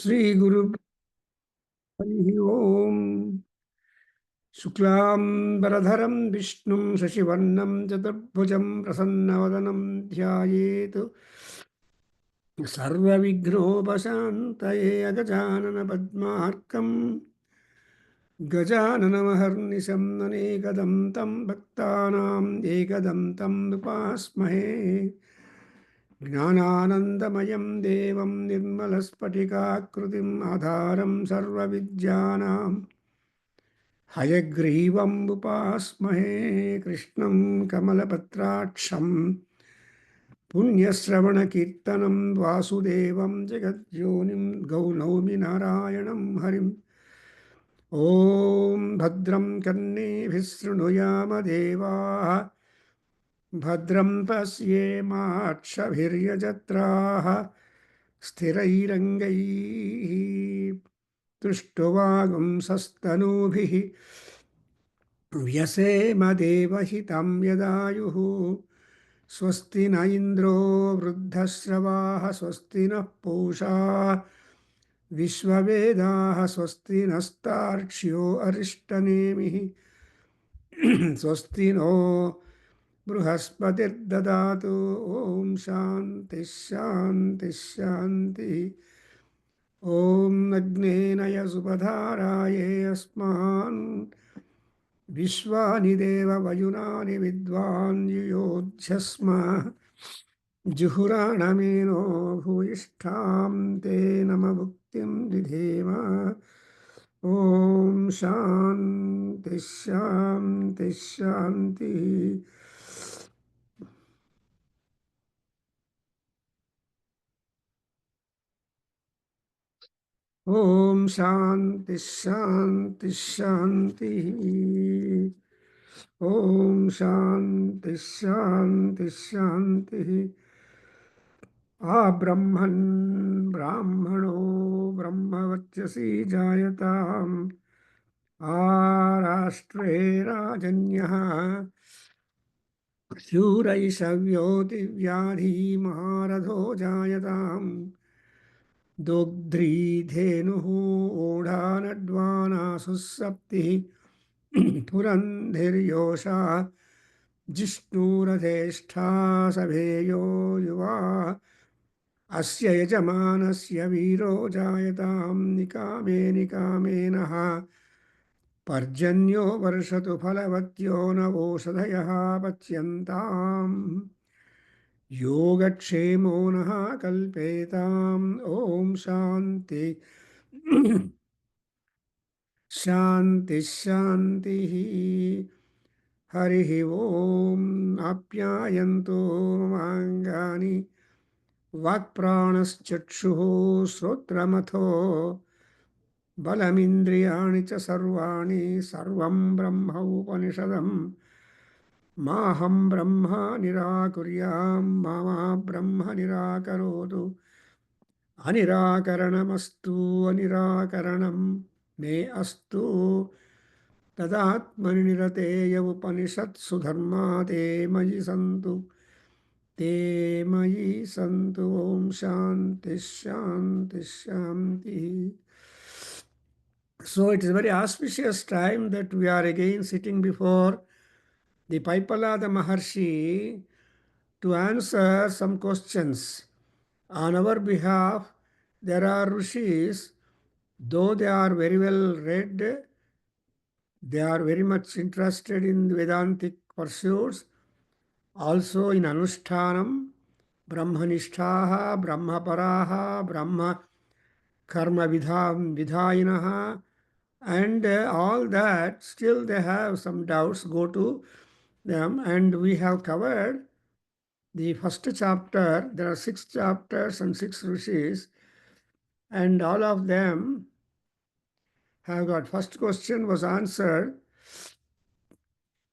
ಶ್ರೀ ಗುರು ಹರಿ ಓಂ. ಶುಕ್ಲಾಂಬರಧರಂ ವಿಷ್ಣುಂ ಶಶಿವರ್ಣಂ ಚತುರ್ಭುಜಂ ಪ್ರಸನ್ನವದನಂ ಧ್ಯಾಯೇತ್ ಸರ್ವವಿಘ್ನೋಪಶಾಂತಯೇ. ಅಗಜಾನನ ಪದ್ಮಾರ್ಕಂ ಗಜಾನನಮಹರ್ನಿಶಂ ಅನೇಕದಂ तं ಭಕ್ತಾನಾಂ ಏಕದಂ तं ಉಪಾಸ್ಮಹೇ. ಜ್ಞಾನಾನಂದಮಯಂ ದೇವಂ ನಿರ್ಮಲಸ್ಫಟಿಕಾಕೃತಿಂ ಆಧಾರಂ ಸರ್ವವಿದ್ಯಾನಾಂ ಹಯಗ್ರೀವಂ ಉಪಾಸ್ಮಹೇ. ಕೃಷ್ಣಂ ಕಮಲಪತ್ರಾಕ್ಷಂ ಪುಣ್ಯಶ್ರವಣಕೀರ್ತನಂ ವಾಸುದೇವಂ ಜಗದ್ಯೋನಿಂ ಗೌನೌಮಿ ನಾರಾಯಣಂ ಹರಿಂ. ಓಂ ಭದ್ರಂ ಕರ್ಣೇಭಿಃ ಶೃಣುಯಾಮ ದೇವಾಃ ಭದ್ರಂ ಪಶ್ಯೇಮಾಕ್ಷಭಿರ್ಯಜತ್ರಾಃ ಸ್ಥಿರೈರಂಗೈಃ ತುಷ್ಟುವಾಗುಂಸಸ್ತನೂಭಿಃ ವ್ಯಸೇಮ ದೇವಹಿತಂ ಯದಾಯುಃ. ಸ್ವಸ್ತಿ ನ ಇಂದ್ರೋ ವೃದ್ಧಶ್ರವಾಃ ಸ್ವಸ್ತಿ ನಃ ಪೂಷಾ ವಿಶ್ವವೇದಾಃ ಸ್ವಸ್ತಿ ನಸ್ತಾರ್ಕ್ಷ್ಯೋ ಅರಿಷ್ಟನೇಮಿಃ. ಸ್ವಸ್ತಿ ನೋ ಬೃಹಸ್ಪತಿರ್ದದಾತು. ಓಂ ಶಾಂತಿ ಶಾಂತಿ ಶಾಂತಿ. ಓಂ ಅಗ್ನೇನಯ ಸುಪಧಾರಾಯೇ ಅಸ್ಮಾನ್ ವಿಶ್ವಾನಿ ದೇವ ವಯುನಾನಿ ವಿದ್ವಾನ್ ಯುಯೋಧ್ಯಸ್ಮ ಜುಹುರಾಣಮೇನೋ ಭೂಯಿಷ್ಠಾಂ ತೇ ನಮ ಭುಕ್ತಿಂ ವಿಧೇಮ. ಓಂ ಶಾಂತಿ ಶಾಂತಿ ಶಾಂತಿ. ಓಂ ಶಾಂತಿ ಶಾಂತಿ ಶಾಂತಿ. ಓಂ ಶಾಂತಿ ಶಾಂತಿ ಶಾಂತಿ. ಆ ಬ್ರಹ್ಮನ್ ಬ್ರಾಹ್ಮಣೋ ಬ್ರಹ್ಮವರ್ಚಸಿ ಜಾಯತಾಂ. ಆ ರಾಷ್ಟ್ರೇ ರಾಜನ್ಯಃ ಶೂರೈಷವ್ಯೋ ದಿವ್ಯಾಧಿ ಮಹಾರಥೋ ಜಾಯತಾಂ. ದೋಗ್ಧ್ರೀ ಧೇನುಃ ಓಢಾನಡ್ವಾನಾಸುಃ ಸಪ್ತಿಃ ಪುರಂಧಿರ್ಯೋಷಾ ಜಿಷ್ಣುರಥೇಷ್ಠಾ ಸಭೇಯೋ ಯುವಾ. ಅಸ್ಯ ಯಜಮಾನಸ್ಯ ವೀರೋ ಜಾಯತಾಂ. ನಿಕಾಮೇ ನಿಕಾಮೇನಃ ಪರ್ಜನ್ಯೋ ವರ್ಷತು ಫಲವತ್ಯೋ ನವೋಷಧಯಃ ಪಚ್ಯಂತಾಂ. ಯೋಗಕ್ಷೇಮೋ ನಃ ಕಲ್ಪೇತಾಂ. ಓಂ ಶಾಂತಿ ಶಾಂತಿ ಶಾಂತಿ. ಹರಿ ಓಂ. ಆಪ್ಯಾಯಂತೋ ಮಮಾಂಗಾನಿ ವಾಕ್ಪ್ರಾಣಶ್ಚಕ್ಷುಃ ಶ್ರೋತ್ರಮಥೋ ಬಲಮಿಂದ್ರಿಯಾಣಿ ಚ ಸರ್ವಾಣಿ. ಸರ್ವಂ ಬ್ರಹ್ಮ ಉಪನಿಷದಂ ಮಾಹಂ ಬ್ರಹ್ಮ ನಿರಾಕುರ್ಯಾಂ ಮಾ ಬ್ರಹ್ಮ ನಿರಾಕರೋತು. ಅನಿರಾಕರಣಮಸ್ತು ಅನಿರಾಕರಣಂ ಮೇ ಅಸ್ತು. ತದಾತ್ಮನಿ ನಿರತೇಯ ಉಪನಿಷತ್ಸು ಧರ್ಮಾ ತೇ ಮಯಿ ಸಂತು ತೇ ಮಯಿ ಸಂತು. ಓಂ ಶಾಂತಿ ಶಾಂತಿ ಶಾಂತಿ. So it is a very auspicious time that we are again sitting before the Paipalada Maharshi to answer some questions. On our behalf, there are rishis, though they are very well read, they are very much interested in Vedantic pursuits, also in Anushtanam, Brahmanishtaha, Brahmaparaha, Brahma Karma Vidhayinaha, and all that, still they have some doubts. Go to them, and we have covered the first chapter. There are 6 chapters and 6 rishis, and all of them have got. First question was answered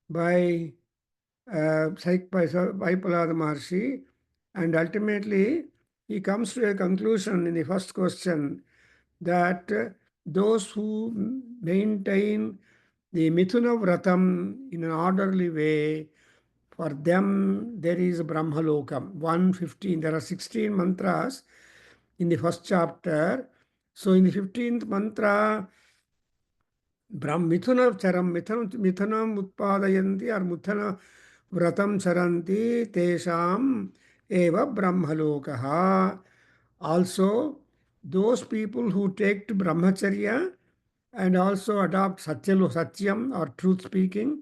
by Paipalada Maharshi, and ultimately he comes to a conclusion in the first question that those who maintain the Mithuna Vratam in an orderly way, for them there is Brahmalokam. 115. There are 16 mantras in the first chapter. So in the 15th mantra, Mithuna charam, mithanam utpadayanti or muthana vratam charanti tesham eva brahmalokaha. Also, those people who take to brahmacharya and also adopt satyam or truth speaking,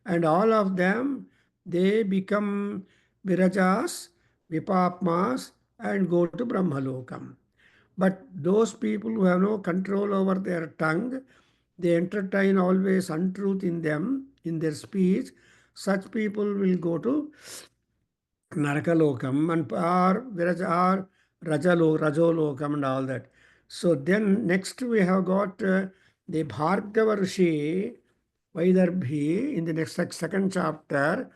and all of them, they become virajas, vipapmas, and go to brahmalokam. But those people who have no control over their tongue, they entertain always untruth in them, in their speech. Such people will go to Narakalokam and or Rajolokam and all that. So then next we have got the Bhargava Rishi, Vaidarbhi, in the next second chapter.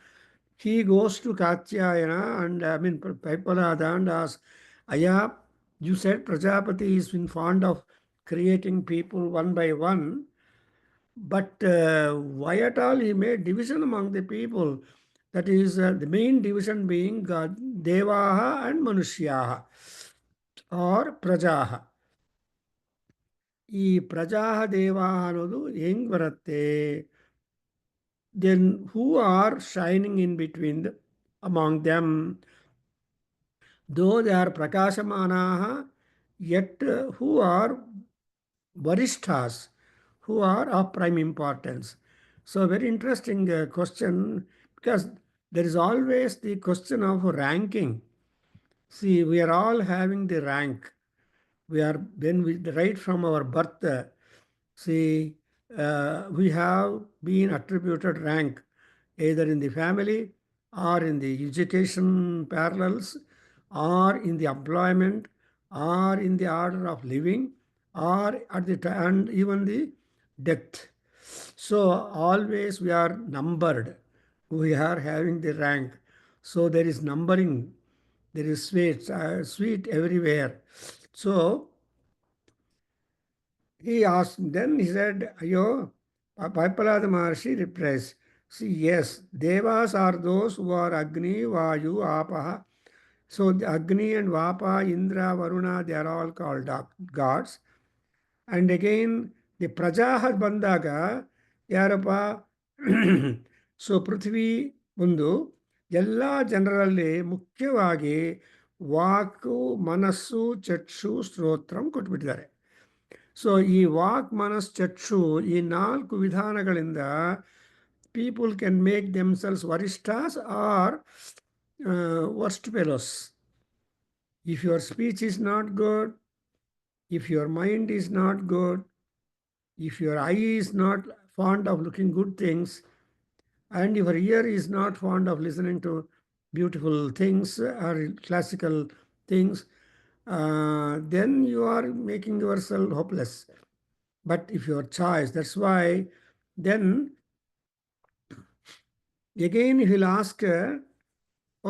He goes to Katyayana and Paipalada and asks, Aya, you said Prajapati is been fond of creating people one by one, but why at all he made division among the people? That is the main division being Devaha and Manushyaha or Prajaha. ಈ ಪ್ರಜಾಹ ದೇವಾಹ ಅನ್ನೋದು ಹೆಂಗ್ ಬರುತ್ತೆ? Then who are shining in between among them? Though they are prakashamanaha, yet who are varishthas, who are of prime importance. So very interesting question, because there is always the question of ranking. See, we are all having the rank. We are, when we, right from our birth, see, we have been attributed rank either in the family or in the education parallels or in the employment or in the order of living or at the and even the death. So always we are numbered. We are having the rank. So there is numbering. There is sweet everywhere. So he asked, then he said, Ayo, Paipalada Maharshi replies, see, yes, Devas are those who are Agni, Vayu, Apaha. So the Agni and Vapa, Indra, Varuna, they are all called gods. And again, the Prajaha Bandaga, Yarapa, so Prithvi ಮುಂದು ಎಲ್ಲ ಜನರಲ್ಲಿ ಮುಖ್ಯವಾಗಿ ವಾಕು ಮನಸ್ಸು ಚಕ್ಷು ಶ್ರೋತ್ರಂ ಕೊಟ್ಬಿಟ್ಟಿದ್ದಾರೆ. So ಈ walk ಮನಸ್ ಚಕ್ಷು ಈ ನಾಲ್ಕು ವಿಧಾನಗಳಿಂದ ಪೀಪಲ್ ಕ್ಯಾನ್ ಮೇಕ್ ದೆಮ್ಸೆಲ್ಸ್ ವರಿಷ್ಠಾಸ್ are worst fellows. If your speech is not good, if your mind is not good, if your eye is not fond of looking good things, and your ear is not fond of listening to beautiful things or classical things, then you are making yourself hopeless. But if your choice, that's why then again he will ask,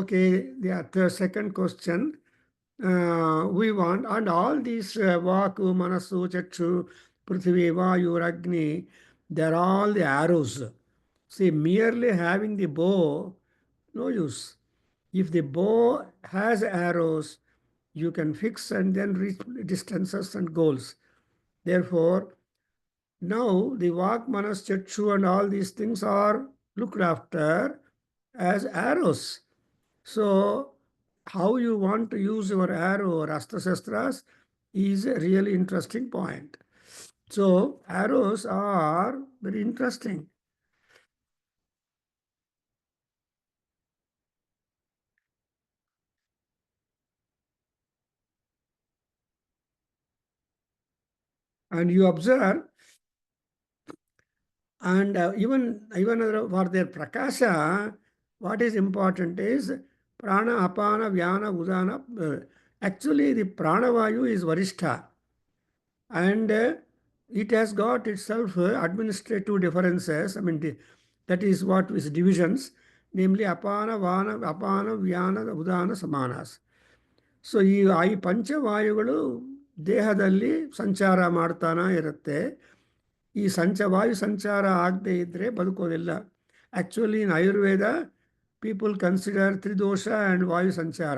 okay, the second question, we want, and all these Vaku, Manasu, Chakshu, Prithvi, Vayu, Agni, they're all the arrows. See, merely having the bow, no use. If the bow has arrows, you can fix and then reach distances and goals. Therefore, now the Vak, Manas, Chakshu and all these things are looked after as arrows. So how you want to use your arrow or Astra Shastras is a really interesting point. So arrows are very interesting. And you observe, and even for their prakasha, what is important is prana, apana, vyana, udana. Actually, the pranavayu is varishtha, and it has got itself administrative differences. I mean, that is what is divisions, namely apana, vana, apana, vyana, udana, samanas. So ಈ ಪಂಚವಾಯುಗಳು ದೇಹದಲ್ಲಿ ಸಂಚಾರ ಮಾಡ್ತಾನೆ ಇರುತ್ತೆ. ಈ ವಾಯು ಸಂಚಾರ ಆಗದೆ ಇದ್ದರೆ ಬದುಕೋದಿಲ್ಲ. Actually in Ayurveda people consider tridosha and vayu sanchara.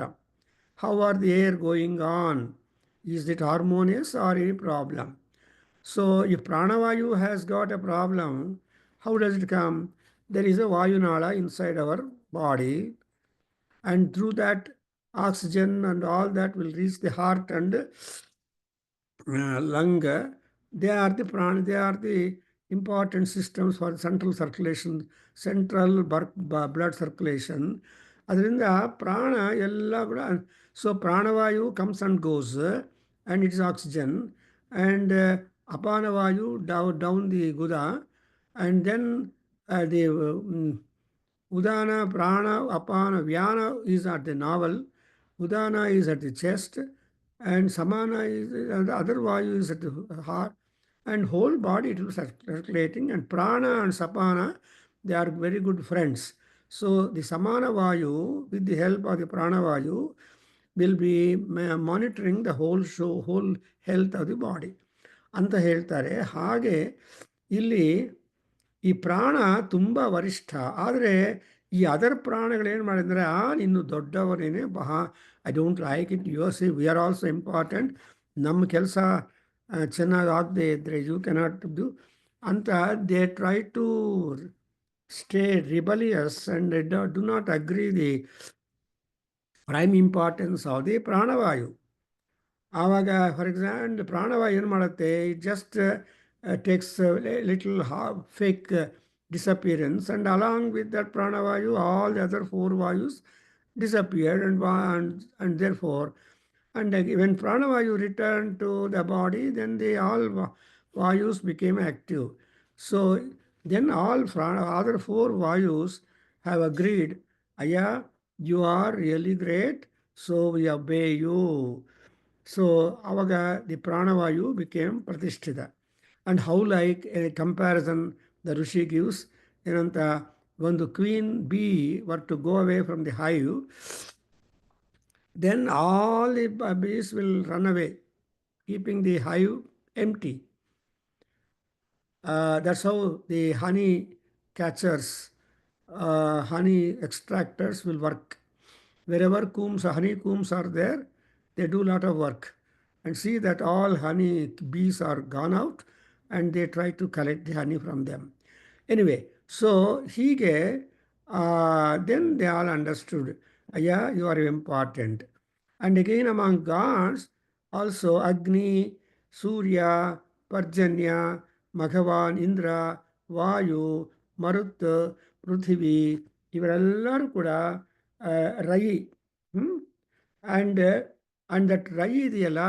How are the air going on? Is it harmonious or any problem? So if pranavayu has got a problem, how does it come? There is a vayunala inside our body, and through that oxygen and all that will reach the heart and lung. They are the prana, they are the important systems for central circulation, central blood circulation. ಅದರಿಂದ ಪ್ರಾಣ ಎಲ್ಲ ಕೂಡ so pranavayu comes and goes and it is oxygen, and apanavayu down the guda, and then the udana, prana, apana, vyana is at the navel, udana is at the chest, and samana is the other vayu is at the heart, and whole body it will circulating, and prana and sapana, they are very good friends. So the samana vayu with the help of the prana vayu will be monitoring the whole health of the body ಅಂತ ಹೇಳ್ತಾರೆ. ಹಾಗೆ ಇಲ್ಲಿ ಈ ಪ್ರಾಣ ತುಂಬ ವರಿಷ್ಠ. ಆದರೆ ಈ ಅದರ್ ಪ್ರಾಣಗಳೇನು ಮಾಡಿದ್ರೆ ಇನ್ನು ದೊಡ್ಡವನೇನೆ I don't like it, you see we are also important, ನಮ್ಮ ಕೆಲಸ ಚೆನ್ನಾಗಿ ಆಗದೆ ಇದ್ದರೆ ಯು ಕೆನಾಟ್ ಡು ಅಂತ they try to stay rebellious and do not agree the prime importance of the pranavayu. ಆವಾಗ ಫಾರ್ ಎಕ್ಸಾಂಪಲ್ ಪ್ರಾಣವಾಯು ಏನು ಮಾಡುತ್ತೆ, it just takes a little fake disappearance, and along with that pranavayu all the other four vayus disappeared, and therefore, and when pranavayu returned to the body, then they all vayus became active. So then all other four vayus have agreed, Aya, you are really great, so we obey you. So avaga the pranavayu became pratishtita. And how like a comparison the Rishi gives, ಏನಂತ, ಒಂದು queen bee were to go away from the hive, then all the bees will run away, keeping the hive empty. That's how the honey catchers, honey extractors will work. Wherever honey combs are there, they do a lot of work and see that all honey bees are gone out, and they try to collect the honey from them. Anyway, so hige, then they all understood, yeah, you are important. And again among gods, also Agni, Surya, Parjanya, Maghavan, Indra, Vayu, Marut, Prithvi, ಇವರೆಲ್ಲರೂ ಕೂಡ Rai, and that Rai ಇದೆಯಲ್ಲ,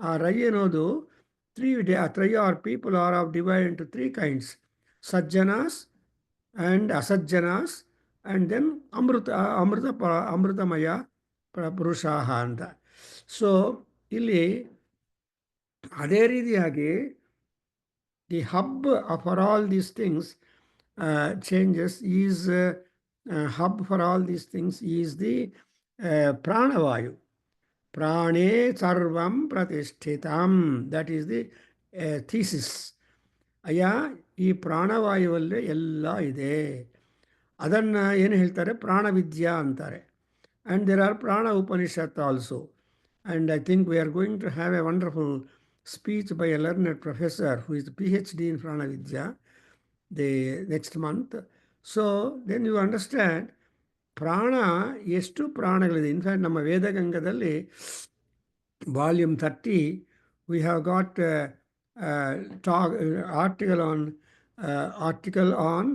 ಆ ರೈ ಅನ್ನೋದು three or people are divided into three kinds: sajjanas and asajjanas, and then amrutamaya purushaha ಅಂತ. So ಇಲ್ಲಿ ಅದೇ ರೀತಿಯಾಗಿ the hub for all these things changes is hub for all these things is the pranavayu. Prane sarvam pratishthitam. That is the thesis. ಅಯ್ಯ, ಈ ಪ್ರಾಣವಾಯುವಲ್ಲೇ ಎಲ್ಲ ಇದೆ. ಅದನ್ನು ಏನು ಹೇಳ್ತಾರೆ, ಪ್ರಾಣವಿದ್ಯಾ ಅಂತಾರೆ. And there are Prana Upanishad also. And I think we are going to have a wonderful speech by a learned professor who is PhD in Pranavidya the next month. So then you understand ಪ್ರಾಣ ಎಷ್ಟು ಪ್ರಾಣಗಳಿದೆ. ಇನ್ಫ್ಯಾಕ್ಟ್ ನಮ್ಮ ವೇದಗಂಗದಲ್ಲಿ volume 30 we have got article on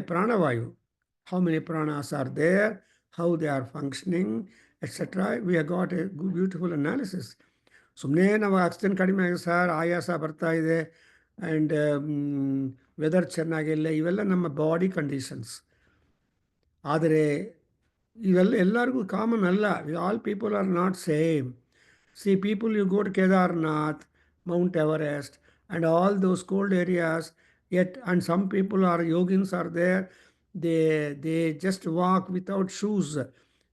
pranavayu, how many pranas are there, how they are functioning, etc. We have got a beautiful analysis. ಸುಮ್ಮನೆ ನಾವು oxygen ಕಡಿಮೆ ಆಗಿದೆ sir, ಆಯಾಸ ಬರ್ತಾ ಇದೆ, ಆ್ಯಂಡ್ ವೆದರ್ ಚೆನ್ನಾಗಿಲ್ಲ, ಇವೆಲ್ಲ ನಮ್ಮ ಬಾಡಿ ಕಂಡೀಷನ್ಸ್. ಆದರೆ ಇವೆಲ್ಲ ಎಲ್ಲರಿಗೂ ಕಾಮನ್ ಅಲ್ಲ. All people R not same. See, people, you go to Kedarnath, Mount Everest, and all those cold areas, yet, and some people are yogins are there, they just walk without shoes,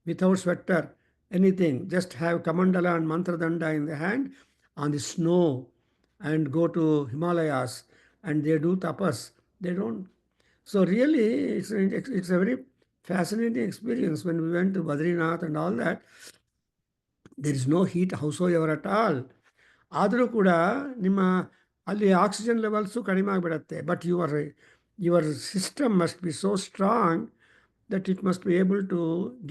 without sweater, anything, just have Kamandala and Mantradanda in the hand on the snow, and go to Himalayas, and they do tapas. They don't. So really, it's a very fascinating experience when we went to Badrinath and all that. There is no heat whatsoever at all. ಆದರೂ ಕೂಡ ನಿಮ್ಮ ಅಲ್ಲಿ oxygen levels ಕಡಿಮೆ ಆಗಿಬಿಡತ್ತೆ. But your system must be so strong that it must be able to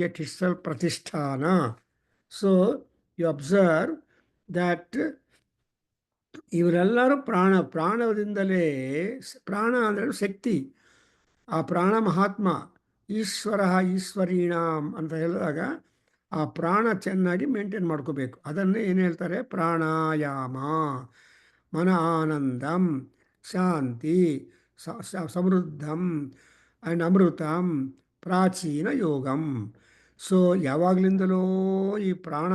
get itself pratishthana. So you observe that ಇವರೆಲ್ಲರೂ ಪ್ರಾಣದಿಂದಲೇ, ಪ್ರಾಣ ಅಂದರೆ ಶಕ್ತಿ, ಆ ಪ್ರಾಣ ಮಹಾತ್ಮ ಈಶ್ವರ ಈಶ್ವರೀಣಾಂ ಅಂತ ಹೇಳಿದಾಗ ಆ ಪ್ರಾಣ ಚೆನ್ನಾಗಿ ಮೇಂಟೈನ್ ಮಾಡ್ಕೋಬೇಕು. ಅದನ್ನೇ ಏನು ಹೇಳ್ತಾರೆ, ಪ್ರಾಣಾಯಾಮ. ಮನ ಆನಂದಂ, ಶಾಂತಿ, ಸಮೃದ್ಧಂ ಆ್ಯಂಡ್ ಅಮೃತಂ, ಪ್ರಾಚೀನ ಯೋಗಂ. ಸೊ ಯಾವಾಗಲಿಂದಲೂ ಈ ಪ್ರಾಣ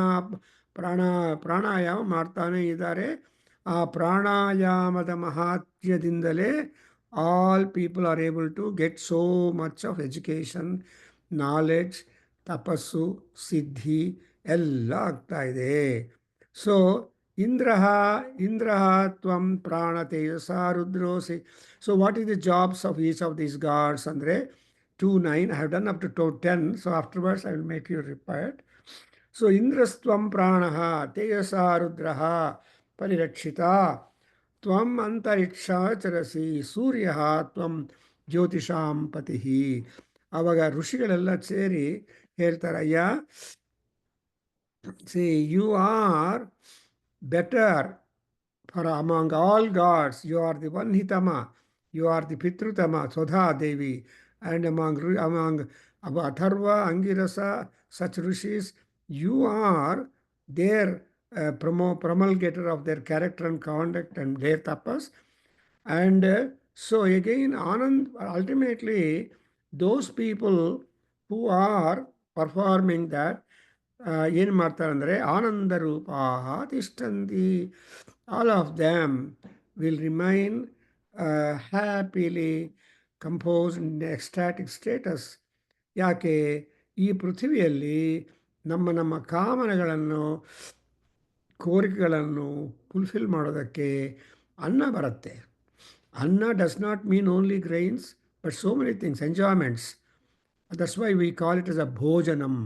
ಪ್ರಾಣಾಯಾಮ ಮಾಡ್ತಾನೆ ಇದ್ದಾರೆ. ಆ ಪ್ರಾಣಾಯಾಮದ ಮಹಾತ್ಮ್ಯದಿಂದಲೇ all people are able to get so much of education, knowledge, ತಪಸ್ಸು, ಸಿದ್ಧಿ ಎಲ್ಲ ಆಗ್ತಾ ಇದೆ. ಸೊ ಇಂದ್ರ ತ್ವಂ ಪ್ರಾಣ ತೇಜಸ ರುದ್ರೋಸಿ. So what is the jobs of each of these gods ಅಂದರೆ 2:9. I have done up to 10. So afterwards I will make you repeat. So ಇಂದ್ರಸ್ತ್ವಂ ಪ್ರಾಣಃ ತೇಜಸಾ ರುದ್ರಃ ಪರಿರಕ್ಷಿತಾ ತ್ವಂ ಅಂತರಿಕ್ಷಾಚರಸಿ ಸೂರ್ಯ ತ್ವಂ ಜ್ಯೋತಿಷಾಂ ಪತಿ. ಆವಾಗ ಋಷಿಗಳೆಲ್ಲ ಸೇರಿ ಹೇಳ್ತಾರೆ, ಅಯ್ಯ, see you are better for among all gods. You are the one ಹಿತಮ, you are the ಪಿತೃತಮ Swadha Devi. And among Atharva, Angirasa, such rishis, you are their promulgator of their character and conduct and their tapas. And so again, Anand, ultimately, those people who are performing that, ಏನು ಮಾಡ್ತಾರೆ ಅಂದರೆ ಆನಂದ ರೂಪಾಃ ತಿಷ್ಠಂತಿ. All of them will remain happily composed in ecstatic states. ಯಾಕೆ ಈ ಪೃಥ್ವಿಯಲ್ಲಿ ನಮ್ಮ ಕಾಮನೆಗಳನ್ನು, ಕೋರಿಕೆಗಳನ್ನು fulfil ಮಾಡೋದಕ್ಕೆ ಅನ್ನ ಬರುತ್ತೆ. Anna does not mean only grains but so many things, enjoyments. That's why we call it as a bhojanam,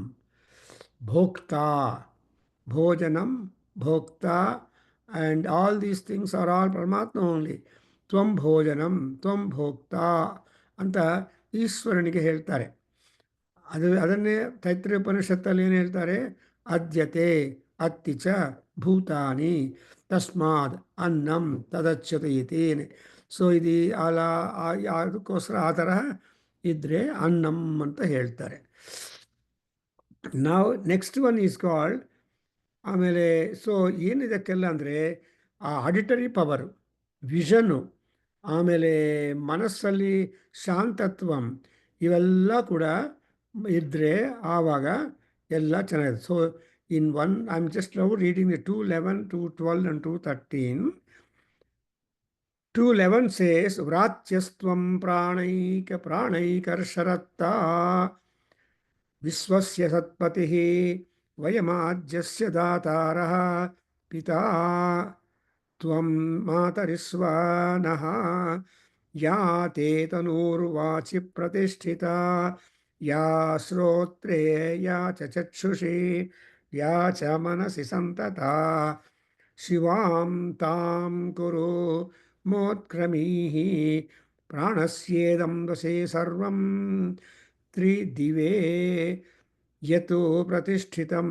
bhokta, bhojanam, bhokta, and all these things are all ಪರಮಾತ್ಮ only. ತ್ವಂ ಭೋಜನಂ ತ್ವಂ ಭೋಕ್ತಾ ಅಂತ ಈಶ್ವರನಿಗೆ ಹೇಳ್ತಾರೆ. ಅದನ್ನೇ ತೈತ್ರಿಯ ಉಪನಿಷತ್ತಲ್ಲಿ ಏನು ಹೇಳ್ತಾರೆ, ಅದ್ಯತೆ ಅತ್ತಿ ಚ ಭೂತಾನಿ ತಸ್ಮಾದ್ ಅನ್ನಂ ತದಚ್ಯತೆ ಇತೇನೆ. ಸೊ ಇದು ಅದಕ್ಕೋಸ್ಕರ ಆ ಥರ ಇದ್ದರೆ ಅನ್ನಂ ಅಂತ ಹೇಳ್ತಾರೆ. ನಾವು ನೆಕ್ಸ್ಟ್ ಒನ್ ಈಸ್ ಕಾಲ್ಡ್, ಆಮೇಲೆ ಸೊ ಏನಿದಕ್ಕೆಲ್ಲ ಅಂದರೆ ಆ ಆಡಿಟರಿ ಪವರು, ವಿಷನು, ಆಮೇಲೆ ಮನಸ್ಸಲ್ಲಿ ಶಾಂತತ್ವಂ, ಇವೆಲ್ಲ ಕೂಡ ಇದ್ದರೆ ಆವಾಗ ಎಲ್ಲ ಚೆನ್ನಾಗಿದೆ. So in one I am just now reading the 2:11, 2:12 and 2:13. 2:11 says ವ್ರಾತ್ಯಸ್ತ್ವಂ ಪ್ರಾಣೈಕರ್ಷರತ್ತಾ ವಿಶ್ವಸ್ಯ ಸತ್ಪತಿಃ ವಯಮಾಜ್ಯಸ್ಯ ದಾತಾರಃ ಪಿತಾ ತ್ವಂ ಮಾತರಿಸ್ವಾನಃ ಯಾ ತೇ ತನೂರ್ವಾಚಿ ಪ್ರತಿಷ್ಠಿತಾ ಯಾ ಶ್ರೋತ್ರೇ ಯಾ ಚ ಚಕ್ಷುಷಿ ಯಾ ಚ ಮನಸಿ ಸಂತತಾ ಶಿವಾಂ ತಾಂ ಕುರು ಮೋತ್ಕ್ರಮೀಃ ಪ್ರಾಣಸ್ಯೇದಂ ದಶೇ ಸರ್ವಂ ತ್ರಿದಿವೇ ಯತೋ ಪ್ರತಿಷ್ಠಿತಂ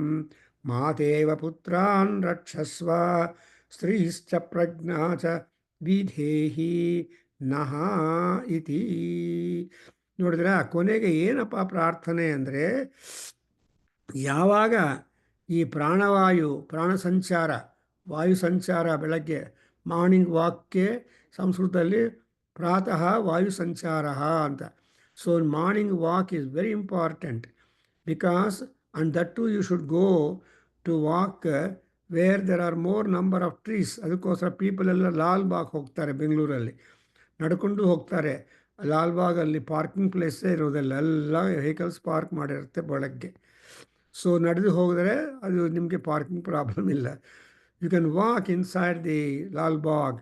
ಮಾತೇವ ಪುತ್ರಾನ್ ರಕ್ಷಸ್ವ ಸ್ತ್ರೀಶ್ಚ ಪ್ರಜ್ಞಾ ಚ ವಿಧೇಹಿ ನಃ ಇತಿ. ನೋಡಿದ್ರೆ ಕೊನೆಗೆ ಏನಪ್ಪ ಪ್ರಾರ್ಥನೆ ಅಂದರೆ, ಯಾವಾಗ ಈ ಪ್ರಾಣವಾಯು, ಪ್ರಾಣ ಸಂಚಾರ, ವಾಯು ಸಂಚಾರ, ಬೆಳಗ್ಗೆ ಮಾರ್ನಿಂಗ್ ವಾಕ್ಗೆ ಸಂಸ್ಕೃತದಲ್ಲಿ ಪ್ರಾತಃ ವಾಯು ಸಂಚಾರ ಅಂತ. So morning walk is very important because, and that too you should go to walk where there are more number of trees. ಅದಕ್ಕೋಸ್ಕರ ಪೀಪಲ್ ಎಲ್ಲ ಲಾಲ್ ಬಾಗ್ ಹೋಗ್ತಾರೆ, ಬೆಂಗಳೂರಲ್ಲಿ ನಡ್ಕೊಂಡು ಹೋಗ್ತಾರೆ. ಲಾಲ್ ಬಾಗಲ್ಲಿ ಪಾರ್ಕಿಂಗ್ ಪ್ಲೇಸೇ ಇರೋದಿಲ್ಲ, ಎಲ್ಲ ವೆಹಿಕಲ್ಸ್ ಪಾರ್ಕ್ ಮಾಡಿರುತ್ತೆ ಬೆಳಗ್ಗೆ. ಸೊ ನಡೆದು ಹೋದರೆ ಅದು ನಿಮಗೆ ಪಾರ್ಕಿಂಗ್ ಪ್ರಾಬ್ಲಮ್ ಇಲ್ಲ. You can walk inside the Lal Bagh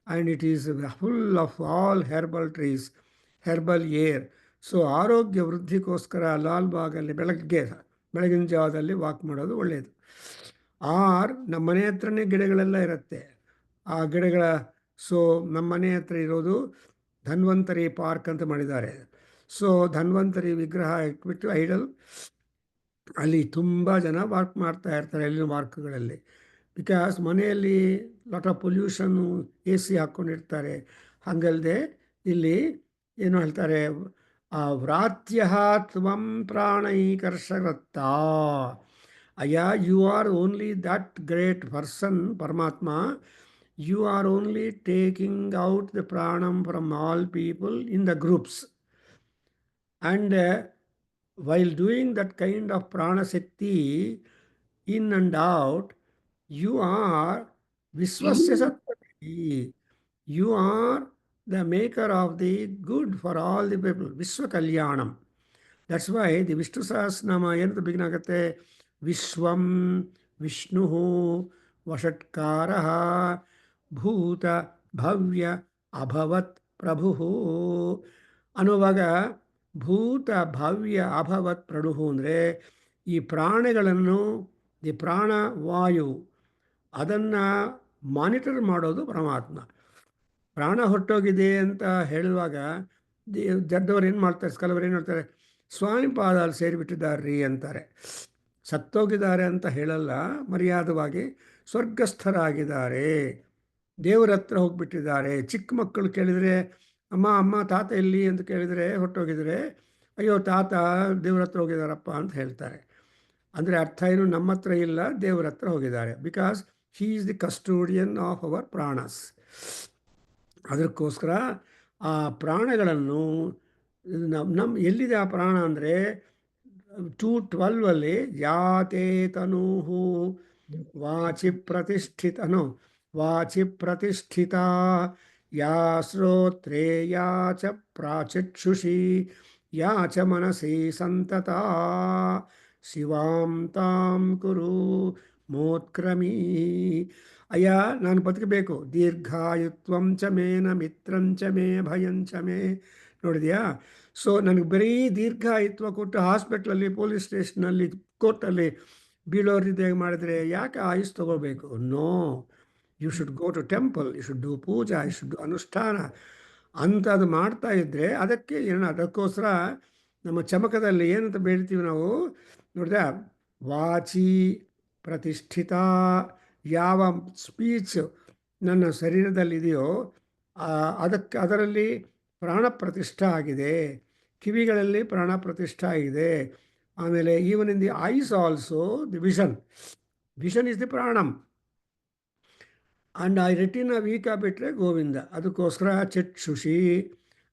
and it is full of all herbal trees, herbal air. So ಆರೋಗ್ಯ ವೃದ್ಧಿಗೋಸ್ಕರ ಲಾಲ್ ಬಾಗಲ್ಲಿ ಬೆಳಗಿನ ಜಾವದಲ್ಲಿ ವಾಕ್ ಮಾಡೋದು ಒಳ್ಳೆಯದು. ಆರ್ ನಮ್ಮ ಮನೆ ಹತ್ರನೇ ಗಿಡಗಳೆಲ್ಲ ಇರುತ್ತೆ. ಆ ಗಿಡಗಳ ಸೊ ನಮ್ಮ ಮನೆ ಹತ್ರ ಇರೋದು ಧನ್ವಂತರಿ ಪಾರ್ಕ್ ಅಂತ ಮಾಡಿದ್ದಾರೆ. ಸೊ ಧನ್ವಂತರಿ ವಿಗ್ರಹ ಇಟ್ಬಿಟ್ಟು ಐಡಲ್ ಅಲ್ಲಿ ತುಂಬ ಜನ ವಾಕ್ ಮಾಡ್ತಾ ಇರ್ತಾರೆ ಅಲ್ಲಿನ ವಾರ್ಕ್ಗಳಲ್ಲಿ. ಬಿಕಾಸ್ ಮನೆಯಲ್ಲಿ ಲಾಟ್ ಆಫ್ ಪೊಲ್ಯೂಷನ್ನು ಎ ಸಿ ಹಾಕ್ಕೊಂಡಿರ್ತಾರೆ. ಹಾಗಲ್ಲದೆ ಇಲ್ಲಿ ಏನು ಹೇಳ್ತಾರೆ, ವ್ರಾತ್ಯ ತ್ವಂ ಪ್ರಾಣೈಕರ್ಷರತ್ತ ಅಯ್ಯ, you are only that great person ಪರಮಾತ್ಮ. You are only taking out the pranam from all people in the groups. And while doing that kind of prana shakti in and out, you are Viswasya Sattvathi. You are the maker of the good for all the people. Vishwa Kalyanam. That's why the Vishnu Sahasranama ಏನಂತ begin ಆಗುತ್ತೆ? ವಿಶ್ವಂ ವಿಷ್ಣು ವಷಟ್ಕಾರಃ ಭೂತ ಭವ್ಯ ಅಭವತ್ ಪ್ರಭು ಅನ್ನುವಾಗ ಭೂತ ಭವ್ಯ ಅಭವತ್ ಪ್ರಭು ಅಂದರೆ ಈ ಪ್ರಾಣಿಗಳನ್ನು, the Pranavayu ಅದನ್ನು ಮಾನಿಟರ್ ಮಾಡೋದು ಪರಮಾತ್ಮ. ಪ್ರಾಣ ಹೊಟ್ಟೋಗಿದೆ ಅಂತ ಹೇಳುವಾಗ ಜಡ್ಡವ್ರು ಏನು ಮಾಡ್ತಾರೆ, ಕೆಲವರು ಏನು ಹೇಳ್ತಾರೆ, ಸ್ವಾಮಿ ಪಾದಾలు ಸೇರಿಬಿಟ್ಟಿದ್ದಾರ್ರೀ ಅಂತಾರೆ. ಸತ್ತೋಗಿದ್ದಾರೆ ಅಂತ ಹೇಳಲ್ಲ, ಮರ್ಯಾದವಾಗಿ ಸ್ವರ್ಗಸ್ಥರಾಗಿದ್ದಾರೆ, ದೇವರ ಹತ್ರ ಹೋಗಿಬಿಟ್ಟಿದ್ದಾರೆ. ಚಿಕ್ಕ ಮಕ್ಕಳು ಕೇಳಿದರೆ ಅಮ್ಮ ಅಮ್ಮ ತಾತ ಎಲ್ಲಿ ಅಂತ ಕೇಳಿದರೆ ಹೊರಟೋಗಿದರೆ, ಅಯ್ಯೋ ತಾತ ದೇವ್ರ ಹತ್ರ ಹೋಗಿದ್ದಾರಪ್ಪ ಅಂತ ಹೇಳ್ತಾರೆ. ಅಂದರೆ ಅರ್ಥ ಏನು, ನಮ್ಮ ಹತ್ರ ಇಲ್ಲ, ದೇವರ ಹತ್ರ ಹೋಗಿದ್ದಾರೆ. Because he is the custodian of our pranas. ಅದಕ್ಕೋಸ್ಕರ ಆ ಪ್ರಾಣಗಳನ್ನು ನಮ್ಮ ಎಲ್ಲಿದೆ ಆ ಪ್ರಾಣ ಅಂದರೆ 2:12 ಯಾತೆ ತನೂಹು ವಾಚಿ ಪ್ರತಿಷ್ಠಿತನು ವಾಚಿ ಪ್ರತಿಷ್ಠಿತ ಯಾ ಶ್ರೋತ್ರೇ ಯಾ ಚ ಪ್ರಾಚಕ್ಷುಷಿ ಯಾ ಚ ಮನಸಿ ಸಂತತ ಶಿವಾಂ ತಾಂ ಕುರು ಮೋತ್ಕ್ರಮೀ. ಅಯ್ಯ, ನಾನು ಬದುಕಬೇಕು, ದೀರ್ಘಾಯುತ್ವಂ ಚ ಮೇನ ಮಿತ್ರಂಚ ಮೇ ಭಯಂಚ ಮೇ. ನೋಡಿದೆಯಾ? ಸೊ ನನಗೆ ಬರೀ ದೀರ್ಘಾಯುತ್ವ ಕೊಟ್ಟು ಹಾಸ್ಪಿಟ್ಲಲ್ಲಿ, ಪೊಲೀಸ್ ಸ್ಟೇಷನಲ್ಲಿ, ಕೋರ್ಟಲ್ಲಿ ಬೀಳೋರಿದ್ದೆ ಮಾಡಿದರೆ ಯಾಕೆ ಆಯುಸ್ ತಗೋಬೇಕು? No, you should go to temple, you should do puja, you should do anushthana ಅಂಥದ್ದು ಮಾಡ್ತಾ ಇದ್ದರೆ ಅದಕ್ಕೆ ಏನು. ಅದಕ್ಕೋಸ್ಕರ ನಮ್ಮ ಚಮಕದಲ್ಲಿ ಏನಂತ ಬೇಡ್ತೀವಿ ನಾವು ನೋಡಿದ್ರೆ, ವಾಚಿ ಪ್ರತಿಷ್ಠಿತ, ಯಾವ ಸ್ಪೀಚ್ ನನ್ನ ಶರೀರದಲ್ಲಿದೆಯೋ ಅದರಲ್ಲಿ ಪ್ರಾಣ ಪ್ರತಿಷ್ಠೆ ಆಗಿದೆ, ಕಿವಿಗಳಲ್ಲಿ ಪ್ರಾಣ ಪ್ರತಿಷ್ಠೆ ಆಗಿದೆ. ಆಮೇಲೆ even in the eyes also the vision is the pranam. And ಆ ರೆಟಿನ ವೀಕ್ ಆಗಿಬಿಟ್ರೆ ಗೋವಿಂದ. ಅದಕ್ಕೋಸ್ಕರ ಚಕ್ಷುಷಿ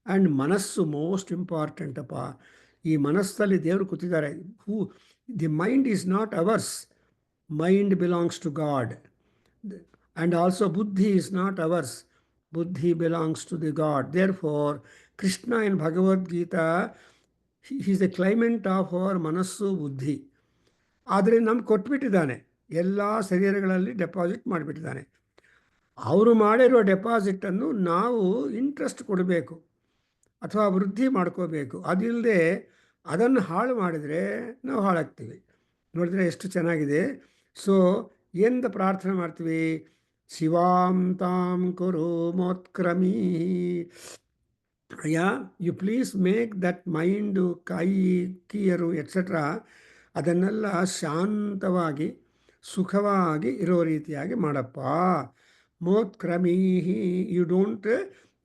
ಆ್ಯಂಡ್ ಮನಸ್ಸು ಮೋಸ್ಟ್ ಇಂಪಾರ್ಟೆಂಟ್ ಅಪ್ಪ. ಈ ಮನಸ್ಸಲ್ಲಿ ದೇವರು ಕೂತಿದ್ದಾರೆ. The mind is not ours, mind belongs to God. And also buddhi is not ours, buddhi belongs to the God. Therefore, Krishna in Bhagavad Gita, he is the claimant of our ಮನಸ್ಸು ಬುದ್ಧಿ. ಆದರೆ ನಮ್ಗೆ ಕೊಟ್ಬಿಟ್ಟಿದ್ದಾನೆ, ಎಲ್ಲ ಶರೀರಗಳಲ್ಲಿ ಡೆಪಾಸಿಟ್ ಮಾಡಿಬಿಟ್ಟಿದ್ದಾನೆ. ಅವರು ಮಾಡಿರೋ ಡೆಪಾಸಿಟನ್ನು ನಾವು interest ಕೊಡಬೇಕು ಅಥವಾ ವೃದ್ಧಿ ಮಾಡ್ಕೋಬೇಕು. ಅದಿಲ್ಲದೆ ಅದನ್ನು ಹಾಳು ಮಾಡಿದರೆ ನಾವು ಹಾಳಾಗ್ತೀವಿ. ನೋಡಿದ್ರೆ ಎಷ್ಟು ಚೆನ್ನಾಗಿದೆ. ಸೊ ಏನಂತ ಪ್ರಾರ್ಥನೆ ಮಾಡ್ತೀವಿ? ಶಿವಾಂ ತಾಂ ಕುರು ಮೋತ್ಕ್ರಮೀ. ಅಯ್ಯ, you please make that mind, ಕೈ ಕಿಯರು ಎಕ್ಸೆಟ್ರಾ ಅದನ್ನೆಲ್ಲ ಶಾಂತವಾಗಿ ಸುಖವಾಗಿ ಇರೋ ರೀತಿಯಾಗಿ ಮಾಡಪ್ಪ. ಮೋತ್ಕ್ರಮೀ, you don't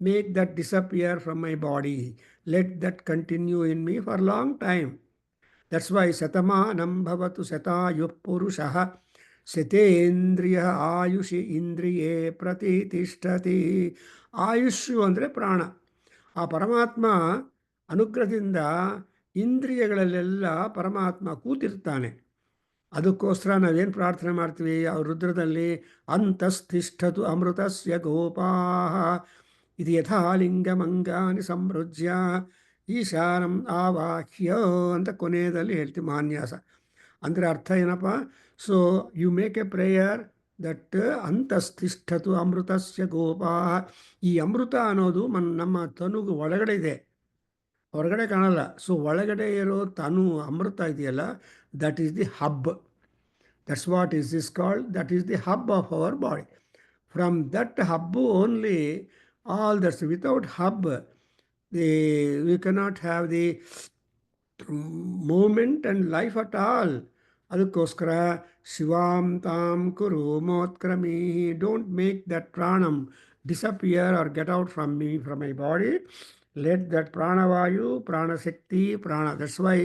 make that disappear from my body, let that continue in me for long time. That's why ಶತಮಾನಂ ಭವತು ಶತಾಯುಃ ಪುರುಷಃ ಶತೇಂದ್ರಿಯ ಆಯುಷಿ ಇಂದ್ರಿಯೇ ಪ್ರತಿಷ್ಠತಿ. ಆಯುಷು ಅಂದರೆ ಪ್ರಾಣ. ಆ ಪರಮಾತ್ಮ ಅನುಗ್ರಹದಿಂದ ಇಂದ್ರಿಯಗಳಲ್ಲೆಲ್ಲ ಪರಮಾತ್ಮ ಕೂತಿರ್ತಾನೆ. ಅದಕ್ಕೋಸ್ಕರ ನಾವೇನು ಪ್ರಾರ್ಥನೆ ಮಾಡ್ತೀವಿ? ಆ ರುದ್ರದಲ್ಲಿ ಅಂತಸ್ಥಿಷ್ಠತು ಅಮೃತಸ್ಯ ಗೋಪಾಃ ಇದು ಯಥಾ ಲಿಂಗಮಂಗಾನಿ ಸಂವೃಜ್ಯ ಈಶಾನಂ ಆವಾಹ್ಯ ಅಂತ ಕೊನೆಯಲ್ಲಿ ಹೇಳ್ತೀವಿ ಮಹಾನ್ಯಾಸ. ಅಂದರೆ ಅರ್ಥ ಏನಪ್ಪ? So you make a prayer that ಅಂತಸ್ಥಿಷ್ಠತು ಅಮೃತಸ್ಯ ಗೋಪಾಃ. ಈ ಅಮೃತ ಅನ್ನೋದು ನಮ್ಮ ತನುಗು ಒಳಗಡೆ ಇದೆ, ಹೊರಗಡೆ ಕಾಣಲ್ಲ. ಸೊ ಒಳಗಡೆ ಇರೋ ತನು ಅಮೃತ ಇದೆಯಲ್ಲ, that is the hub. That's what is this called. That is the hub of our body. From that hub only, all that's without hub, we cannot have the movement and life at all. ಅದಕ್ಕೋಸ್ಕರ ಶಿವಾಂ ತಾಂ ಕುರು ಮೋತ್ಕ್ರಮೀ, don't make that ಪ್ರಾಣಂ disappear or get out from me, from my body. Let that ಪ್ರಾಣವಾಯು, ಪ್ರಾಣಶಕ್ತಿ, ಪ್ರಾಣ. That's why